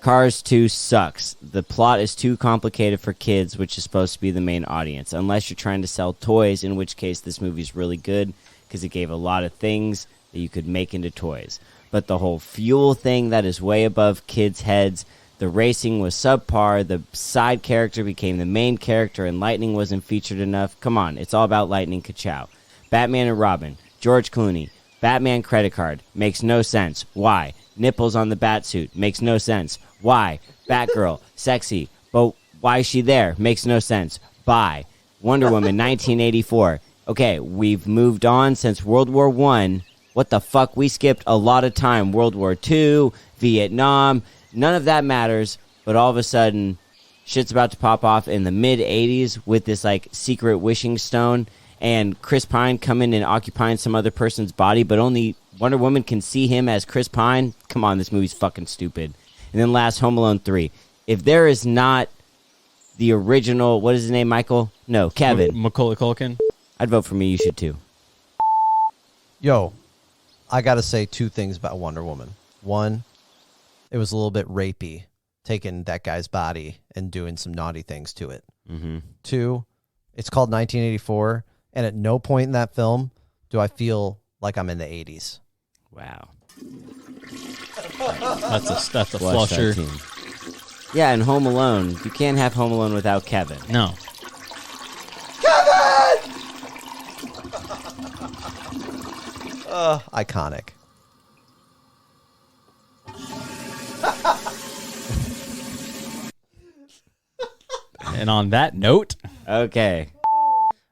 Cars 2 sucks. The plot is too complicated for kids, which is supposed to be the main audience. Unless you're trying to sell toys, in which case this movie's really good because it gave a lot of things that you could make into toys. But the whole fuel thing, that is way above kids' heads. The racing was subpar. The side character became the main character, and Lightning wasn't featured enough. Come on, it's all about Lightning Ka-chow. Batman and Robin, George Clooney, Batman credit card, makes no sense. Why? Nipples on the Batsuit, makes no sense. Why? Batgirl, sexy, but why is she there? Makes no sense. Bye. Wonder Woman 1984. Okay, we've moved on since World War I. What the fuck? We skipped a lot of time. World War II, Vietnam, none of that matters. But all of a sudden, shit's about to pop off in the mid-'80s with this, like, secret wishing stone. And Chris Pine coming and occupying some other person's body, but only Wonder Woman can see him as Chris Pine. Come on, this movie's fucking stupid. And then last, Home Alone 3. If there is not the original, what is his name, Michael? No, Kevin. Macaulay Culkin. I'd vote for me. You should too. Yo, I got to say two things about Wonder Woman. One, it was a little bit rapey, taking that guy's body and doing some naughty things to it. Mm-hmm. Two, it's called 1984, and at no point in that film do I feel like I'm in the 80s. Wow. That's a Flush flusher. that team. Yeah, and Home Alone. You can't have Home Alone without Kevin. No. Iconic. And on that note, Okay.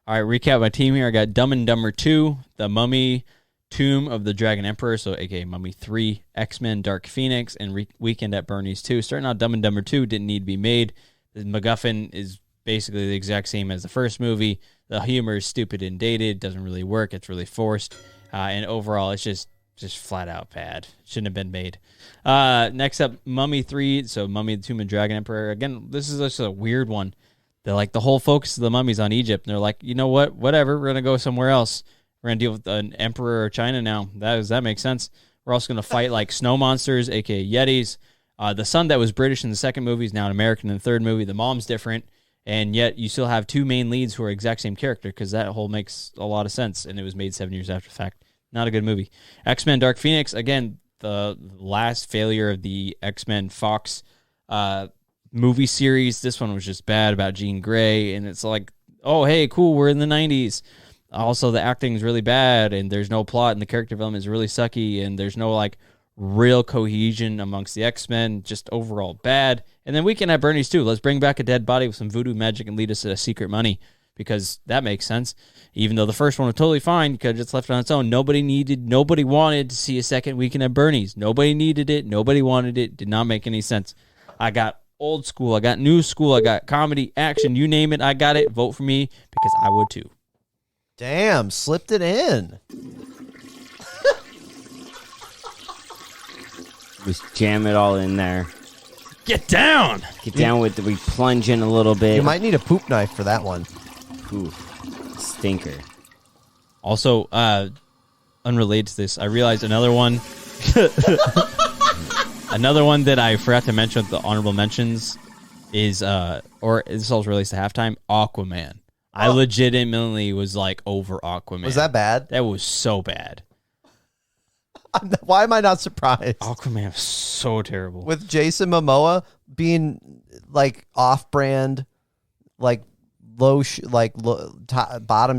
all right, recap my team here. I got Dumb and Dumber 2, The Mummy, Tomb of the Dragon Emperor, so aka Mummy 3, X-Men, Dark Phoenix, and Weekend at Bernie's 2. Starting out, Dumb and Dumber 2 didn't need to be made. The MacGuffin is basically the exact same as the first movie. The humor is stupid and dated, doesn't really work, it's really forced, and overall it's just flat out bad. Shouldn't have been made. Next up, Mummy 3, so Mummy, the Tomb of the Dragon Emperor. Again, this is just a weird one. They're like, the whole focus of the mummy's on Egypt, and they're like, you know what, whatever, we're going to go somewhere else. We're going to deal with an emperor of China now. That makes sense. We're also going to fight like snow monsters, aka Yetis. The son that was British in the second movie is now an American in the third movie. The mom's different, and yet you still have two main leads who are exact same character, because that whole makes a lot of sense, and it was made 7 years after the fact. Not a good movie. X-Men Dark Phoenix, again, the last failure of the X-Men Fox movie series. This one was just bad about Jean Grey, and it's like, oh, hey, cool, we're in the 90s. Also, the acting is really bad, and there's no plot, and the character development is really sucky, and there's no, like, real cohesion amongst the X-Men, just overall bad. And then Weekend at Bernie's too. Let's bring back a dead body with some voodoo magic and lead us to a secret money, because that makes sense. Even though the first one was totally fine, you could have just left it on its own. Nobody wanted to see a second Weekend at Bernie's. Nobody needed it. Nobody wanted it. Did not make any sense. I got old school. I got new school. I got comedy, action. You name it, I got it. Vote for me, because I would too. Damn, slipped it in. Just jam it all in there. Get down! Get down with we plunge in a little bit. You might need a poop knife for that one. Ooh, stinker. Also, unrelated to this, I realized another one. Another one that I forgot to mention with the honorable mentions is, or this was released at halftime, Aquaman. I legitimately was like over Aquaman. Was that bad? That was so bad. Why am I not surprised? Aquaman was so terrible. With Jason Momoa being like off-brand, like bottom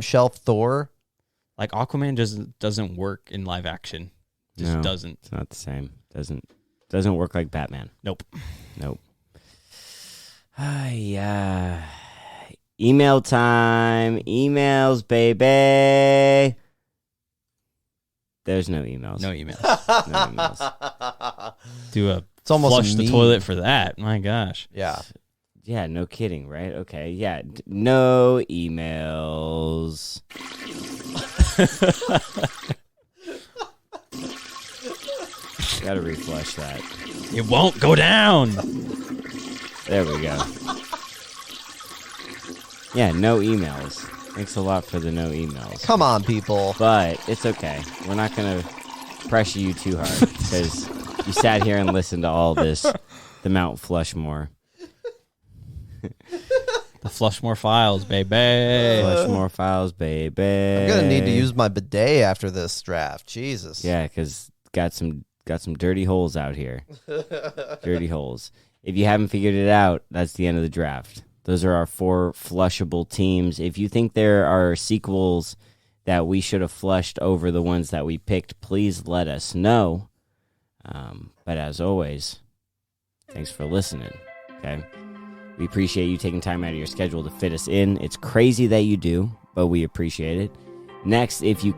shelf Thor. Like Aquaman doesn't work in live action. Just No, doesn't. It's not the same. Doesn't work like Batman. Nope. Nope. Yeah. Email time. Emails, baby. There's no emails. No emails. No emails. Do a It's almost flush a the meme. toilet for that. My gosh. Yeah. Yeah, no kidding, right? Okay, yeah. No emails. Gotta reflush that. It won't go down. There we go. Yeah, no emails. Thanks a lot for the no emails. Come on, people. But it's okay. We're not going to pressure you too hard because you sat here and listened to all this, the Mount Flushmore. The Flushmore files, baby. Flushmore files, baby. I'm gonna need to use my bidet after this draft. Jesus. Yeah, because got some dirty holes out here. Dirty holes. If you haven't figured it out, that's the end of the draft. Those are our 4 flushable teams. If you think there are sequels that we should have flushed over the ones that we picked, please let us know. But as always, thanks for listening. Okay, we appreciate you taking time out of your schedule to fit us in. It's crazy that you do, but we appreciate it. Next, if you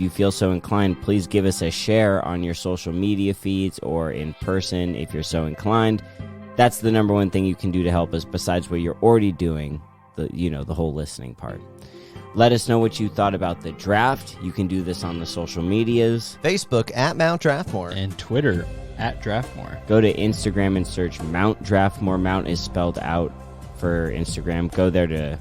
feel so inclined, please give us a share on your social media feeds or in person if you're so inclined. That's the number one thing you can do to help us besides what you're already doing, the whole listening part. Let us know what you thought about the draft. You can do this on the social medias. Facebook at Mount Draftmore. And Twitter at Draftmore. Go to Instagram and search Mount Draftmore. Mount is spelled out for Instagram. Go there to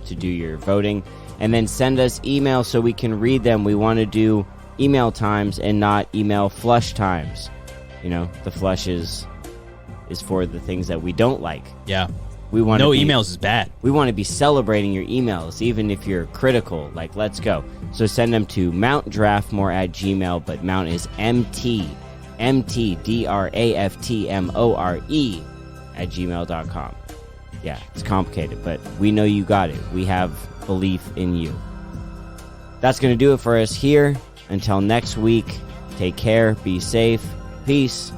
do your voting. And then send us emails so we can read them. We want to do email times and not email flush times. The flush is for the things that we don't like. Yeah. We want No emails is bad. We want to be celebrating your emails, even if you're critical. Like, let's go. So send them to mountdraftmore@gmail, but Mount is MTDraftmore@gmail.com. Yeah, it's complicated, but we know you got it. We have belief in you. That's going to do it for us here. Until next week, take care, be safe, peace.